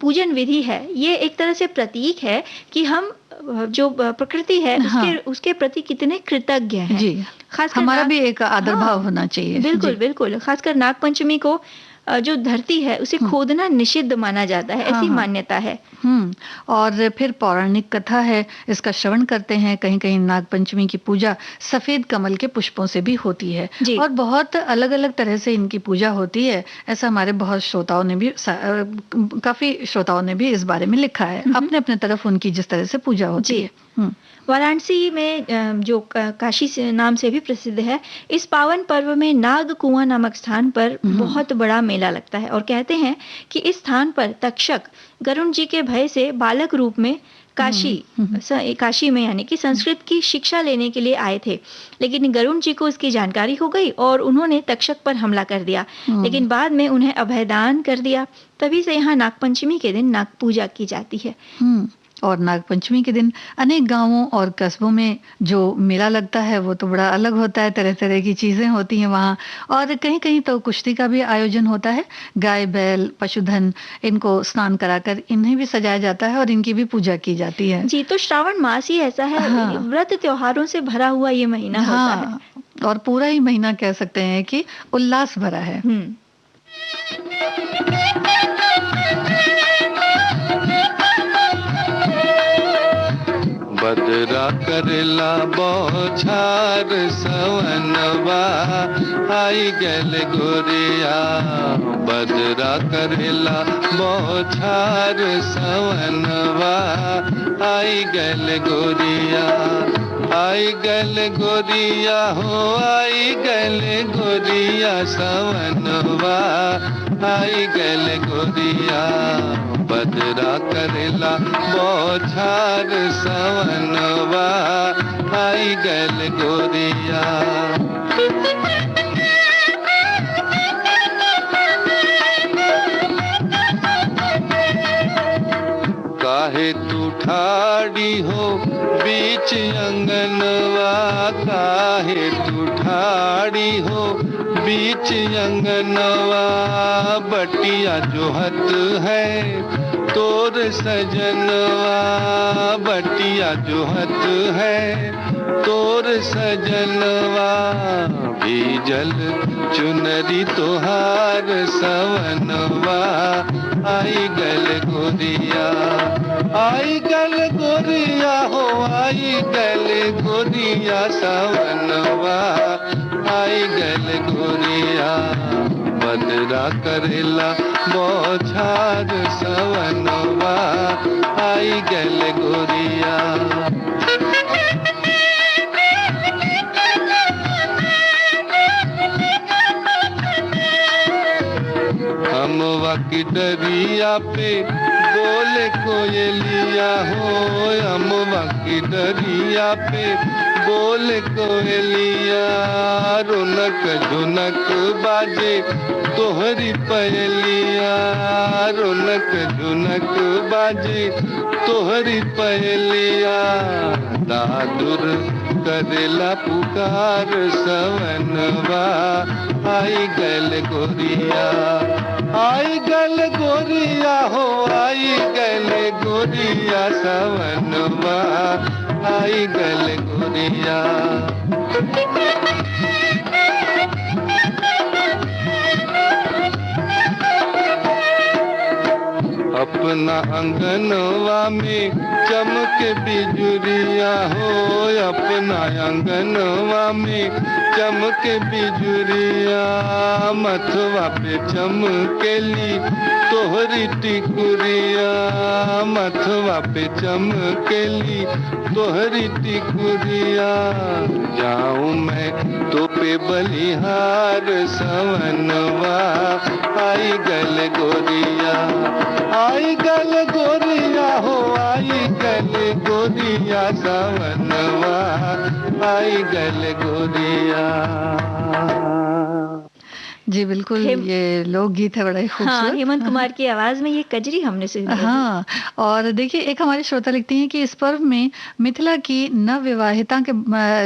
पूजन विधि है, ये एक तरह से प्रतीक है कि हम जो प्रकृति है उसके प्रति कितने कृतज्ञ हैं। जी, खासकर हमारा भी एक आदर भाव होना चाहिए। बिल्कुल बिल्कुल। खासकर नागपंचमी को जो धरती है उसे खोदना निषिद्ध माना जाता है, ऐसी मान्यता है। और फिर पौराणिक कथा है, इसका श्रवण करते हैं। कहीं कहीं नागपंचमी की पूजा सफेद कमल के पुष्पों से भी होती है और बहुत अलग अलग तरह से इनकी पूजा होती है। ऐसा हमारे बहुत श्रोताओं ने भी, काफी श्रोताओं ने भी इस बारे में लिखा है। अपने अपने तरफ उनकी जिस तरह से पूजा होती है। वाराणसी में जो काशी से नाम से भी प्रसिद्ध है, इस पावन पर्व में नाग कुआं नामक स्थान पर बहुत बड़ा मेला लगता है। और कहते हैं कि इस स्थान पर तक्षक गरुण जी के भय से बालक रूप में काशी में यानी कि संस्कृत की शिक्षा लेने के लिए आए थे। लेकिन गरुण जी को इसकी जानकारी हो गई और उन्होंने तक्षक पर हमला कर दिया। लेकिन बाद में उन्हें अभयदान कर दिया। तभी से यहाँ नागपंचमी के दिन नाग पूजा की जाती है। और नागपंचमी के दिन अनेक गांवों और कस्बों में जो मेला लगता है वो तो बड़ा अलग होता है, तरह तरह की चीजें होती हैं वहाँ। और कहीं कहीं तो कुश्ती का भी आयोजन होता है। गाय बैल पशुधन इनको स्नान कराकर इन्हें भी सजाया जाता है और इनकी भी पूजा की जाती है। जी, तो श्रावण मास ही ऐसा है, हाँ व्रत त्योहारों से भरा हुआ ये महीना होता है। हाँ, और पूरा ही महीना कह सकते हैं कि उल्लास भरा है। हम्म। बदरा करला बौछार सवनवा आई गल गोरिया, बदरा करला बौछार सवनवा आई गल गोरिया, आई गल गोरिया हो आई गल गोरिया सवनवा आई गल गोरिया, बदरा करला बौछार सवनवा आई गल गोरिया। काहे तू ठाड़ी हो बीच अंगनवा, काहे तू ठाड़ी हो बीच अंगनवा, बटिया जोहत है तोर सजनवा, बटिया जोहत है तोर सजनवा, भीजल चुनरी तोहार सवनवा आई गल गोरिया, आई गल गोरिया हो आई गल गोरिया सवनवा आई गल गोरिया, बदरा करला बौछार सवनवा आई गल गोरिया। अमवा की डरिया पे बोले कोयलिया हो, अमवा की डरिया पे बोले कोयलिया, रोनक झुनक बाजे तोहरी पयलिया, रोनक झुनक बाजे तोहरी पयलिया, दादुर करेला पुकार सवनवा आई गल गोरिया, आई गल गोरिया हो आई गल गोरिया सवनवा आई गल गोरिया। अपना अंगनवा में चमक बिजुरिया हो, अपना अंगनवा में चमक बिजुरिया, मथवा पे चमकेली तोहरी टिकुरिया, मथवा पे चमकेली तोहरी टिकुरिया, जाऊं मैं तो पे बलिहार सवनवा आई गल गोरिया, आई गल गोरिया हो आई गल गोरिया सवनवा आई गल गोरिया। जी बिल्कुल, ये लोकगीत है बड़ा ही खूबसूरत। हाँ, हेमंत कुमार की आवाज में ये कजरी हमने सुनी। हाँ, और देखिए एक हमारी श्रोता लिखती हैं कि इस पर्व में मिथिला की नवविवाहिता के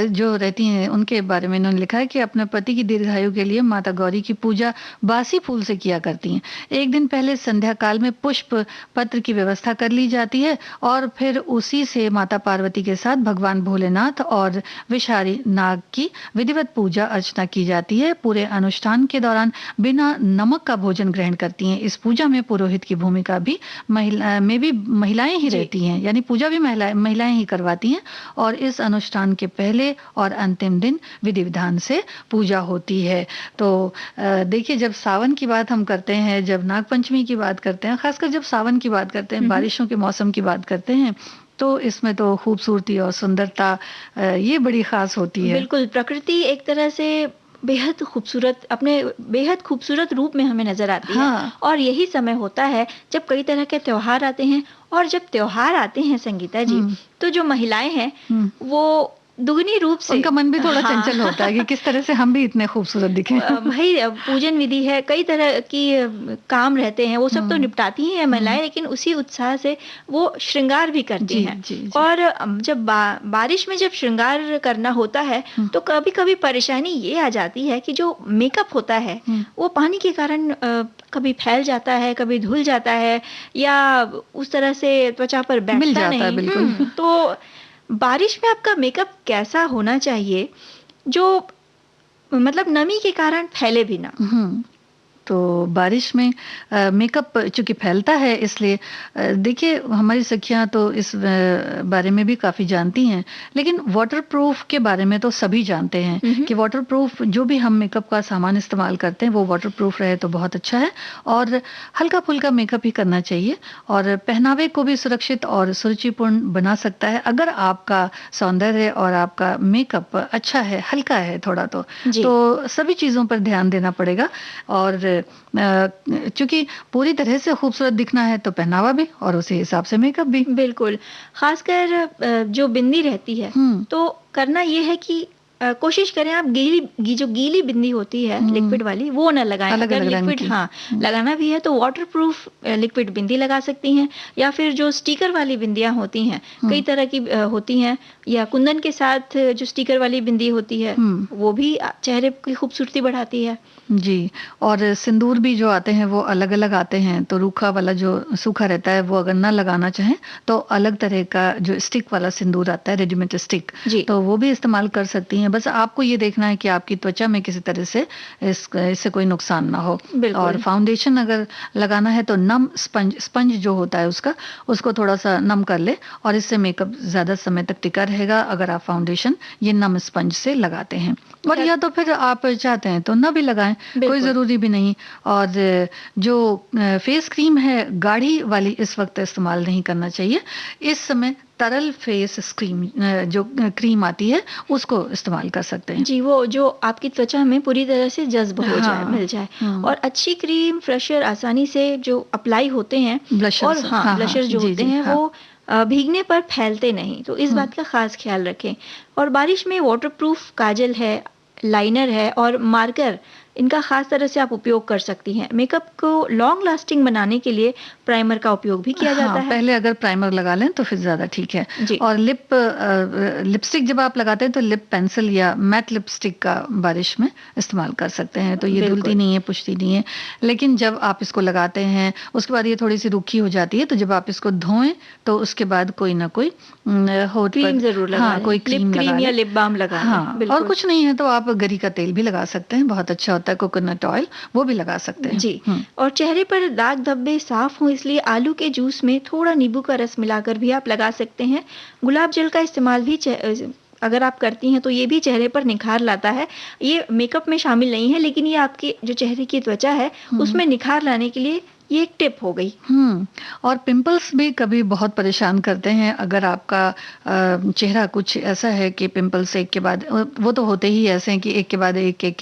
जो रहती हैं उनके बारे में इन्होंने लिखा है कि अपने पति की दीर्घायु के लिए माता गौरी की पूजा बासी फूल से किया करती हैं। एक दिन पहले संध्या काल में पुष्प पत्र की व्यवस्था कर ली जाती है और फिर उसी से माता पार्वती के साथ भगवान भोलेनाथ और विषहारी नाग की विधिवत पूजा अर्चना की जाती है। पूरे अनुष्ठान के दौरान बिना नमक का भोजन ग्रहण करती हैं। इस पूजा में पुरोहित की भूमिका भी महिलाएं ही रहती हैं, यानी पूजा भी महिलाएं ही करवाती हैं। और इस अनुष्ठान के पहले और अंतिम दिन विधि विधान से पूजा होती है। तो देखिए, जब सावन की बात हम करते हैं, जब नागपंचमी की बात करते हैं, खासकर जब सावन की बात करते हैं, बारिशों के मौसम की बात करते हैं, तो इसमें तो खूबसूरती और सुंदरता ये बड़ी खास होती है। बिल्कुल, प्रकृति एक तरह से बेहद खूबसूरत रूप में हमें नजर आती है। और यही समय होता है जब कई तरह के त्योहार आते हैं। और जब त्योहार आते हैं संगीता जी, तो जो महिलाएं हैं वो दुगनी रूप से उनका मन भी थोड़ा हाँ, चंचल होता है कि किस तरह से हम भी इतने खूबसूरत दिखें। भाई पूजन विधि है, कई तरह की काम रहते हैं, वो सब तो निपटाती ही है महिलाएं, लेकिन उसी उत्साह से वो श्रृंगार भी करती जी हैं। जी जी। और जब बारिश में जब श्रृंगार करना होता है तो कभी कभी परेशानी ये आ जाती है कि जो मेकअप होता है वो पानी के कारण कभी फैल जाता है, कभी धुल जाता है, या उस तरह से त्वचा पर मिल बैठता जाता है नहीं। बिल्कुल। तो बारिश में आपका मेकअप कैसा होना चाहिए जो मतलब नमी के कारण फैले भी ना? तो बारिश में मेकअप चूंकि फैलता है, इसलिए देखिए हमारी सखियां तो इस बारे में भी काफ़ी जानती हैं, लेकिन वाटरप्रूफ के बारे में तो सभी जानते हैं कि वाटरप्रूफ जो भी हम मेकअप का सामान इस्तेमाल करते हैं वो वाटरप्रूफ रहे तो बहुत अच्छा है, और हल्का फुल्का मेकअप ही करना चाहिए, और पहनावे को भी सुरक्षित और सुरुचिपूर्ण बना सकता है अगर आपका सौंदर्य और आपका मेकअप अच्छा है, हल्का है थोड़ा तो सभी चीज़ों पर ध्यान देना पड़ेगा। और चूंकि पूरी तरह से खूबसूरत दिखना है तो पहनावा भी और उसी हिसाब से मेकअप भी। बिल्कुल, खासकर जो बिंदी रहती है तो करना ये है कि कोशिश करें आप जो गीली बिंदी होती है लिक्विड वाली वो ना लगाएं। अगर लिक्विड लगाना भी है तो वाटरप्रूफ लिक्विड बिंदी लगा सकती हैं, या फिर जो स्टिकर वाली बिंदियां होती हैं, कई तरह की होती हैं, या कुंदन के साथ जो स्टिकर वाली बिंदी होती है वो भी चेहरे की खूबसूरती बढ़ाती है। जी, और सिंदूर भी जो आते हैं वो अलग अलग आते हैं, तो रूखा वाला जो सूखा रहता है वो अगर ना लगाना चाहें तो अलग तरह का जो स्टिक वाला सिंदूर आता है, रेडीमेड स्टिक, तो वो भी इस्तेमाल कर सकती हैं। बस आपको ये देखना है कि आपकी त्वचा में किसी तरह से इससे कोई नुकसान ना हो। और फाउंडेशन अगर लगाना है तो नम स्पंज जो होता है उसको थोड़ा सा नम कर ले, और इससे मेकअप ज्यादा समय तक टिका रहेगा अगर आप फाउंडेशन ये नम स्पंज से लगाते हैं। और या तो फिर आप चाहते हैं तो ना भी लगाएं, कोई ज़रूरी भी नहीं। और जो फेस क्रीम है गाढ़ी वाली इस वक्त इस्तेमाल नहीं करना चाहिए, इस समय तरल फेस क्रीम जो क्रीम आती है उसको इस्तेमाल कर सकते हैं। जी, वो जो आपकी त्वचा में पूरी तरह से जज्ब हो जाए, मिल जाए। और अच्छी क्रीम फ्रेशर आसानी से जो अप्लाई होते हैं, ब्लशर्स, और ब्लशर्स जो होते हैं वो भीगने पर फैलते नहीं, तो इस बात का खास ख्याल रखें। और बारिश में वाटरप्रूफ काजल है, लाइनर है और मार्कर, इनका खास तरह से आप उपयोग कर सकती हैं। मेकअप को लॉन्ग लास्टिंग बनाने के लिए प्राइमर का उपयोग भी किया जाता है। पहले अगर प्राइमर लगा लें तो फिर ज्यादा ठीक है। और लिपस्टिक जब आप लगाते हैं तो लिप पेंसिल या मैट लिपस्टिक का बारिश में इस्तेमाल कर सकते हैं, तो ये धुलती नहीं है, पुछती नहीं है। लेकिन जब आप इसको लगाते हैं उसके बाद ये थोड़ी सी रूखी हो जाती है, तो जब आप इसको धोएं तो उसके बाद कोई ना कोई क्रीम जरूर लगा, कोई क्रीम या लिप बाम लगा। और कुछ नहीं है तो आप गरी का तेल भी लगा सकते हैं, बहुत अच्छा होता है, कोकोनट ऑयल, वो भी लगा सकते हैं। जी। और चेहरे पर दाग धब्बे साफ हो इसलिए आलू के जूस में थोड़ा नींबू का रस मिलाकर भी आप लगा सकते हैं। गुलाब जल का इस्तेमाल भी अगर आप करती हैं तो ये भी चेहरे पर निखार लाता है। ये मेकअप में शामिल नहीं है, लेकिन ये आपके जो चेहरे की त्वचा है उसमें निखार लाने के लिए ये एक टिप हो गई। और पिंपल्स भी कभी बहुत परेशान करते हैं। अगर आपका चेहरा कुछ ऐसा है कि पिंपल्स एक के बाद, वो तो होते ही ऐसे हैं कि एक के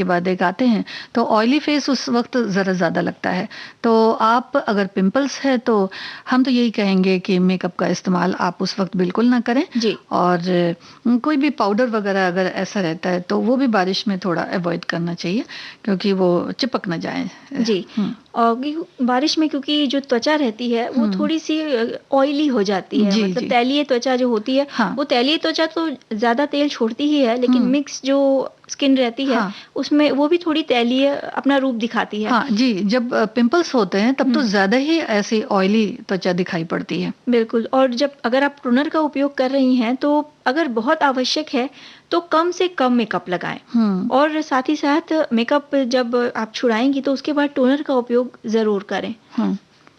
बाद एक आते हैं, तो ऑयली फेस उस वक्त ज़रा ज़्यादा लगता है। तो आप अगर पिंपल्स है तो हम तो यही कहेंगे कि मेकअप का इस्तेमाल आप उस वक्त बिल्कुल ना करें। जी। और कोई भी पाउडर वगैरह अगर ऐसा रहता है तो वो भी बारिश में थोड़ा अवॉइड करना चाहिए, क्योंकि वो चिपक ना जाए। जी। और बारिश में क्योंकि जो त्वचा रहती है वो थोड़ी सी ऑयली हो जाती है, मतलब तैलीय त्वचा जो होती है, वो तैलीय त्वचा तो ज्यादा तेल छोड़ती ही है, लेकिन मिक्स जो स्किन रहती है उसमें वो भी थोड़ी तैलीय अपना रूप दिखाती है। जी, जब पिंपल्स होते हैं तब तो ज्यादा ही ऐसी ऑयली त्वचा दिखाई पड़ती है। बिल्कुल। और जब अगर आप टोनर का उपयोग कर रही हैं तो अगर बहुत आवश्यक है तो कम से कम मेकअप लगाएं। और साथ ही साथ मेकअप जब आप छुड़ाएंगी तो उसके बाद टोनर का उपयोग जरूर करें।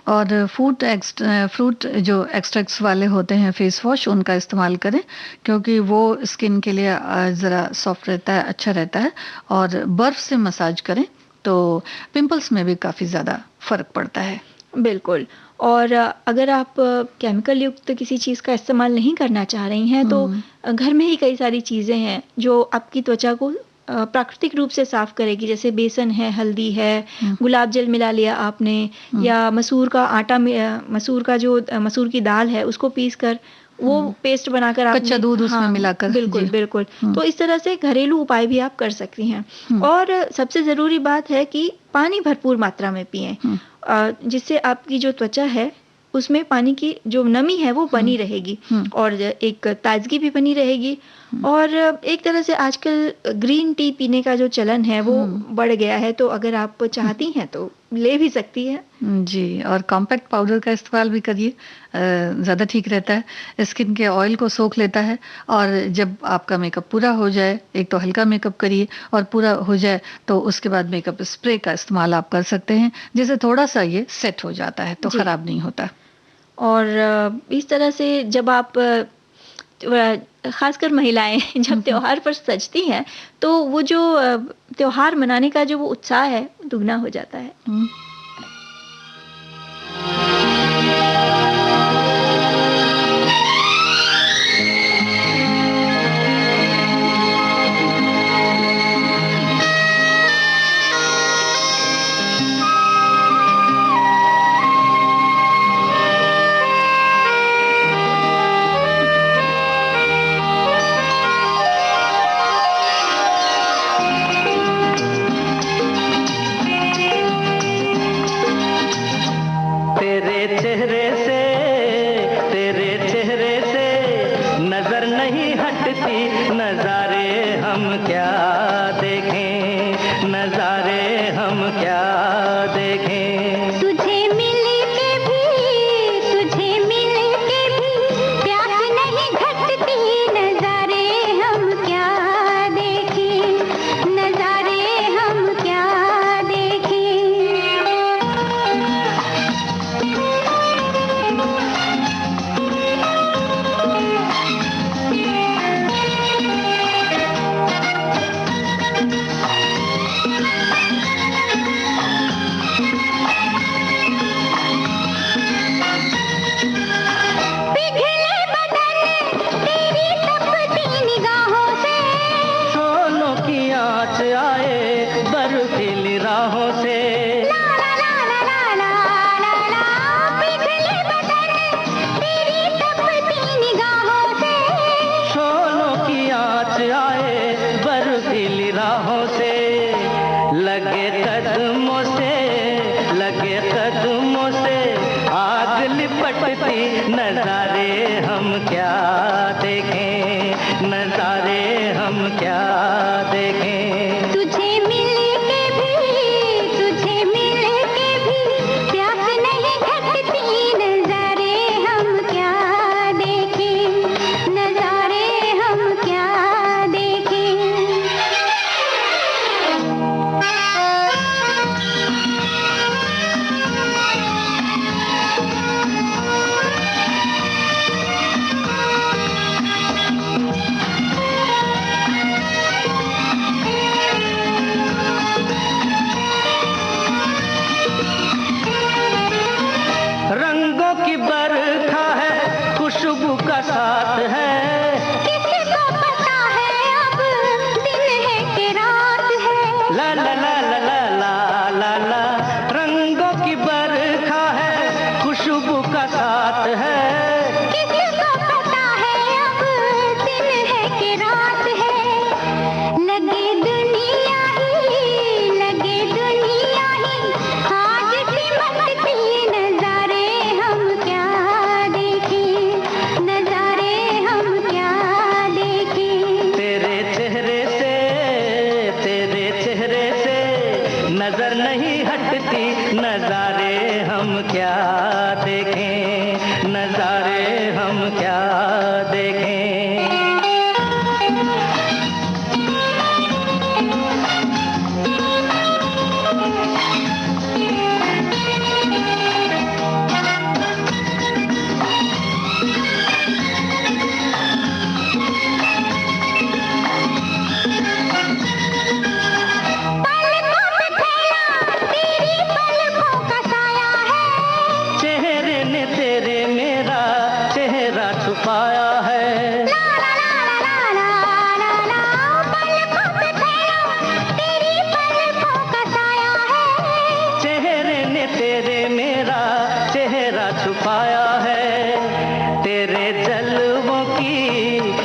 और फ्रूट जो एक्सट्रैक्ट्स वाले होते हैं फेस वॉश, उनका इस्तेमाल करें, क्योंकि वो स्किन के लिए ज़रा सॉफ्ट रहता है, अच्छा रहता है। और बर्फ से मसाज करें तो पिंपल्स में भी काफ़ी ज़्यादा फ़र्क पड़ता है। बिल्कुल। और अगर आप केमिकल युक्त किसी चीज़ का इस्तेमाल नहीं करना चाह रही हैं तो घर में ही कई सारी चीज़ें हैं जो आपकी त्वचा को प्राकृतिक रूप से साफ करेगी। जैसे बेसन है, हल्दी है, गुलाब जल मिला लिया आपने, या मसूर का आटा, मसूर का जो मसूर की दाल है उसको पीस कर वो पेस्ट बनाकर आप कच्चा दूध उसमें मिलाकर, बिल्कुल जी। बिल्कुल। तो इस तरह से घरेलू उपाय भी आप कर सकती हैं। और सबसे जरूरी बात है कि पानी भरपूर मात्रा में पिएं, जिससे आपकी जो त्वचा है उसमें पानी की जो नमी है वो बनी रहेगी और एक ताजगी भी बनी रहेगी। और एक तरह से आजकल ग्रीन टी पीने का जो चलन है वो बढ़ गया है, तो अगर आप चाहती हैं तो ले भी सकती है। जी, और कॉम्पैक्ट पाउडर का इस्तेमाल भी करिए, ज़्यादा ठीक रहता है। स्किन के ऑयल को सोख लेता है और जब आपका मेकअप पूरा हो जाए, एक तो हल्का मेकअप करिए और पूरा हो जाए तो उसके बाद मेकअप स्प्रे का इस्तेमाल आप कर सकते हैं, जिससे थोड़ा सा ये सेट हो जाता है तो खराब नहीं होता। और इस तरह से जब आप खासकर महिलाएं जब त्योहार पर सजती हैं तो वो जो त्योहार मनाने का जो वो उत्साह है दुगना हो जाता है।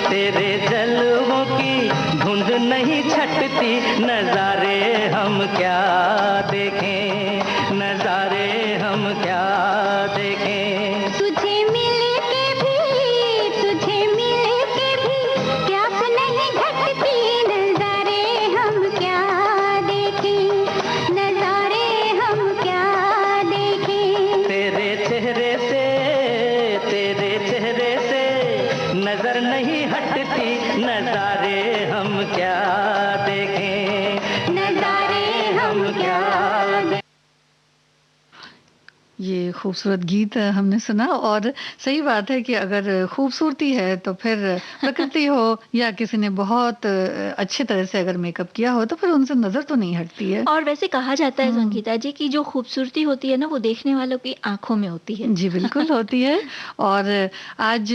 तेरे जलवों की धुंध नहीं छटती, नजारे हम क्या देखें, नजारे हम क्या देखें। तुझे मिल के भी प्यास नहीं घटती, नजारे हम क्या देखें, नजारे हम क्या देखें। तेरे चेहरे से नजर नहीं हटती, नजारे हम क्या देखें, नजारे हम क्या देखें। ये खूबसूरत गीत हमने सुना। और सही बात है कि अगर खूबसूरती है तो फिर प्रकृति हो या किसी ने बहुत अच्छे तरह से अगर मेकअप किया हो तो फिर उनसे नजर तो नहीं हटती है। और वैसे कहा जाता है संगीता जी कि जो खूबसूरती होती है ना, वो देखने वालों की आंखों में होती है। जी बिल्कुल होती है। और आज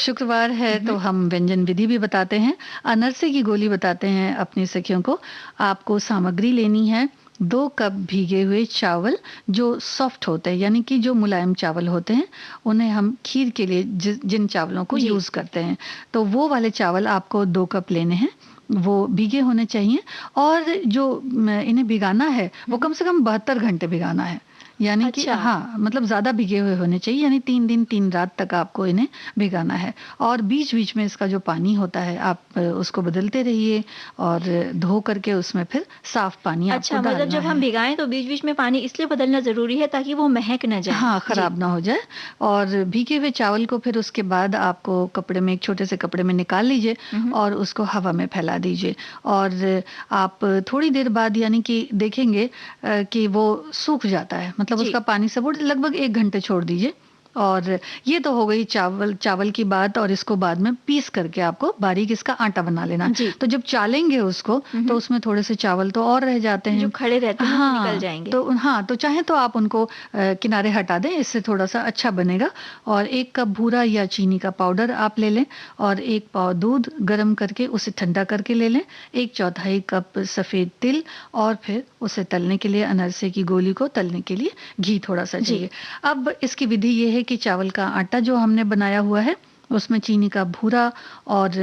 शुक्रवार है तो हम व्यंजन विधि भी बताते हैं, अनरसे की गोली बताते हैं अपनी सखियों को। आपको सामग्री लेनी है 2 कप भीगे हुए चावल जो सॉफ्ट होते हैं, यानी कि जो मुलायम चावल होते हैं, उन्हें हम खीर के लिए जिन चावलों को यूज करते हैं, तो वो वाले चावल आपको 2 कप लेने हैं। वो भीगे होने चाहिए। और जो इन्हें भिगाना है वो कम से कम 72 घंटे भिगाना है, यानी कि अच्छा। हाँ मतलब ज्यादा भिगे हुए होने चाहिए, यानी 3 दिन 3 रात तक आपको इन्हें भिगाना है। और बीच बीच में इसका जो पानी होता है आप उसको बदलते रहिए और धो करके उसमें फिर साफ पानी अच्छा, आपको मतलब डालना जब हम है। भिगाएं तो बीच बीच में पानी इसलिए बदलना जरूरी है ताकि वो महक न जाए। हाँ, जी। खराब ना हो जाए। और भीगे हुए चावल को फिर उसके बाद आपको कपड़े में, एक छोटे से कपड़े में निकाल लीजिए और उसको हवा में फैला दीजिए। और आप थोड़ी देर बाद यानी कि देखेंगे कि वो सूख जाता है, मतलब जी। उसका पानी सब लगभग 1 घंटे छोड़ दीजिए। और ये तो हो गई चावल की बात। और इसको बाद में पीस करके आपको बारीक इसका आटा बना लेना है। जी। तो जब चालेंगे उसको तो उसमें थोड़े से चावल तो और रह जाते हैं जो खड़े रहते हैं वो निकल हाँ जाएंगे। तो चाहे तो आप उनको किनारे हटा दें, इससे थोड़ा सा अच्छा बनेगा। और 1 कप भूरा या चीनी का पाउडर आप ले लें और 1 पाव दूध गर्म करके उसे ठंडा करके ले लें, 1/4 कप सफेद तिल, और फिर उसे तलने के लिए, अनरसे की गोली को तलने के लिए घी थोड़ा सा चाहिए। अब इसकी विधि ये है कि चावल का आटा जो हमने बनाया हुआ है उसमें चीनी का भूरा और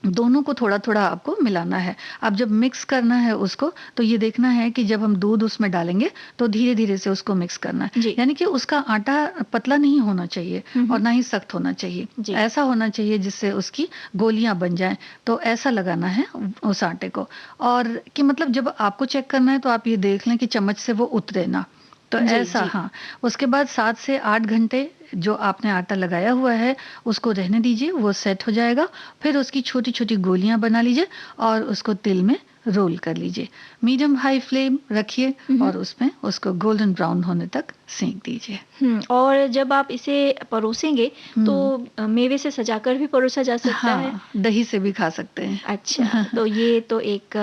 दोनों को थोड़ा थोड़ा आपको मिलाना है। अब जब मिक्स करना है उसको, तो ये देखना है कि जब हम दूध उसमें डालेंगे तो धीरे धीरे से उसको मिक्स करना है, जी। यानी कि उसका आटा पतला नहीं होना चाहिए और ना ही सख्त होना चाहिए, जी। ऐसा होना चाहिए जिससे उसकी गोलियां बन जाएं। तो ऐसा लगाना है उस आटे को। और कि मतलब जब आपको चेक करना है तो आप ये देख लें कि चम्मच से वो उतरे ना, तो जी, ऐसा जी। हाँ। उसके बाद 7 से 8 घंटे जो आपने आटा लगाया हुआ है उसको रहने दीजिए, वो सेट हो जाएगा। फिर उसकी छोटी छोटी गोलियां बना लीजिए और उसको तिल में रोल कर लीजिए। मीडियम हाई फ्लेम रखिए और उसमें उसको गोल्डन ब्राउन होने तक सेंक दीजिए। और जब आप इसे परोसेंगे तो मेवे से सजाकर भी परोसा जा सकता है। हाँ, दही से भी खा सकते हैं। अच्छा, तो ये तो एक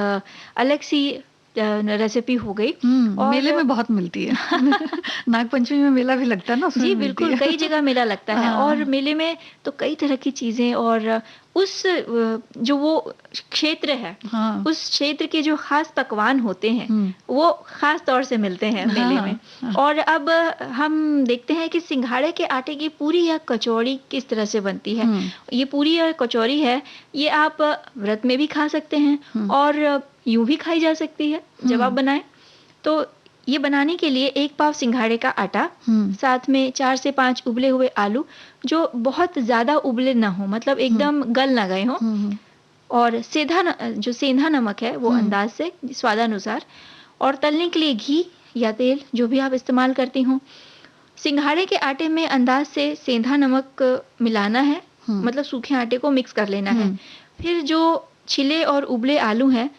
अलग सी रेसिपी हो गई। और मेले में बहुत मिलती है। नागपंचमी में मेला भी लगता है ना, उसमें जी मिलती बिल्कुल, है। कई जगह मेला लगता है और हाँ। मेले में तो कई तरह की चीजें, और उस जो वो क्षेत्र है, हाँ। उस क्षेत्र के जो खास पकवान होते हैं वो खास तौर से मिलते हैं मेले हाँ, में। और अब हम देखते हैं कि सिंघाड़े के आटे की पूरी या कचौड़ी किस तरह से बनती है। ये पूरी या कचौड़ी है, ये आप व्रत में भी खा सकते हैं और यूं भी खाई जा सकती है जब आप बनाएं। तो ये बनाने के लिए 1 पाव सिंघाड़े का आटा, साथ में 4 से 5 उबले हुए आलू जो बहुत ज्यादा उबले ना हो, मतलब एकदम गल ना गए हो, और जो सेंधा नमक है वो अंदाज से स्वादानुसार, और तलने के लिए घी या तेल जो भी आप इस्तेमाल करती हो। सिंघाड़े के आटे में अंदाज से सेंधा नमक मिलाना है, मतलब सूखे आटे को मिक्स कर लेना है। फिर जो छिले और उबले आलू हैं,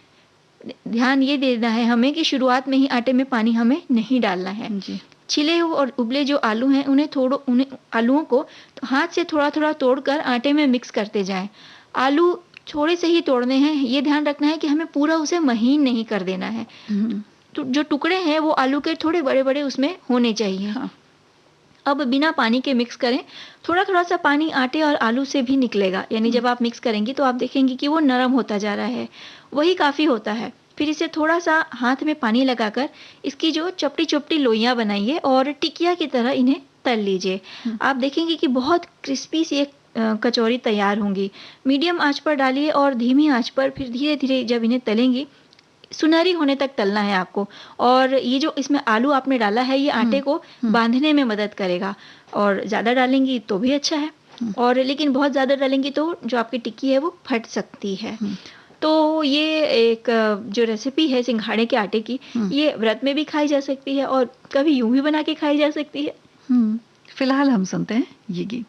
ध्यान ये देना है हमें कि शुरुआत में ही आटे में पानी हमें नहीं डालना है। छिले और उबले जो आलू हैं उन्हें आलूओं को तो हाथ से थोड़ा थोड़ा तोड़कर आटे में मिक्स करते जाएं। आलू थोड़े से ही तोड़ने हैं, ये ध्यान रखना है कि हमें पूरा उसे महीन नहीं कर देना है। तो जो टुकड़े हैं वो आलू के थोड़े बड़े बड़े उसमें होने चाहिए। अब बिना पानी के मिक्स करें, थोड़ा थोड़ा सा पानी आटे और आलू से भी निकलेगा, यानी जब आप मिक्स करेंगी तो आप देखेंगी कि वो नरम होता जा रहा है, वही काफ़ी होता है। फिर इसे थोड़ा सा हाथ में पानी लगाकर इसकी जो चपटी चपटी लोइयां बनाइए और टिकिया की तरह इन्हें तल लीजिए। आप देखेंगे कि बहुत क्रिस्पी सी एक कचौरी तैयार होंगी। मीडियम आंच पर डालिए और धीमी आंच पर फिर धीरे धीरे जब इन्हें तलेंगी, सुनहरी होने तक तलना है आपको। और ये जो इसमें आलू आपने डाला है, ये आटे को बांधने में मदद करेगा। और ज़्यादा डालेंगी तो भी अच्छा है, और लेकिन बहुत ज़्यादा डालेंगी तो जो आपकी टिक्की है वो फट सकती है। तो ये एक जो रेसिपी है सिंघाड़े के आटे की, ये व्रत में भी खाई जा सकती है और कभी यूं भी बना के खाई जा सकती है। फिलहाल हम सुनते हैं ये गीत।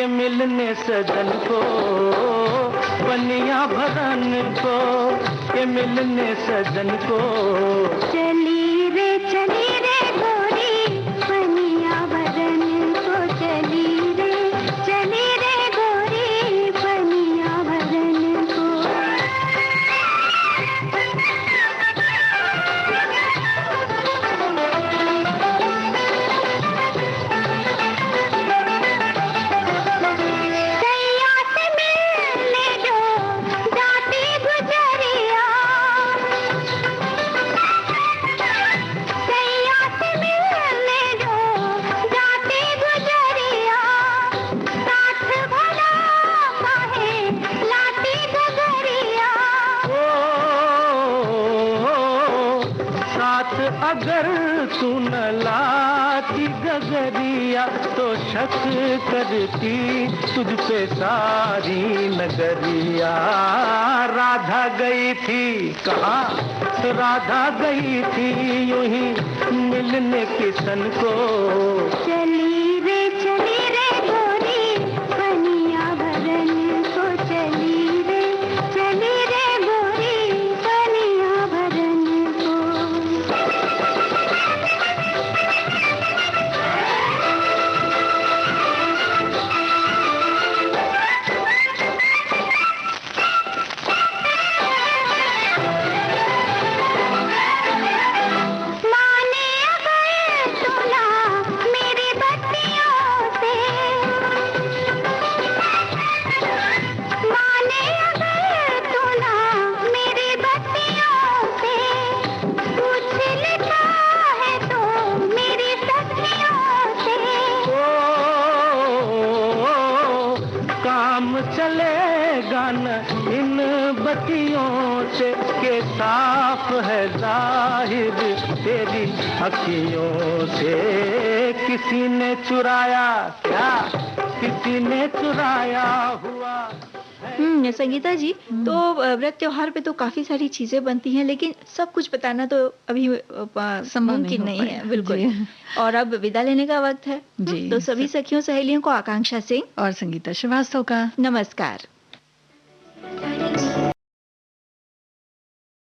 मिलने सजन को पनिया भरन को, के मिलने सजन को। चली रे गोरी पनिया भरन को, चली रे गोरी पनिया भरन को। अगर तू न लाती गगरिया तो शक करती तुझ पे सारी नगरिया। राधा गई थी कहाँ, तो राधा गई थी यूं ही मिलने किसन को। चली रे गोरी पनिया भरन को, चली रे गोरी पनिया भरन को। चलेगा न इन बत्तियों से के साफ है जाहिर तेरी अखियों से। किसी ने चुराया क्या, किसी ने चुराया हुआ। संगीता जी, तो व्रत त्योहार पे तो काफी सारी चीजें बनती हैं, लेकिन सब कुछ बताना तो अभी मुमकिन नहीं है। बिल्कुल। और अब विदा लेने का वक्त है जी। तो सभी सखियों सहेलियों को आकांक्षा सिंह और संगीता श्रीवास्तव का नमस्कार।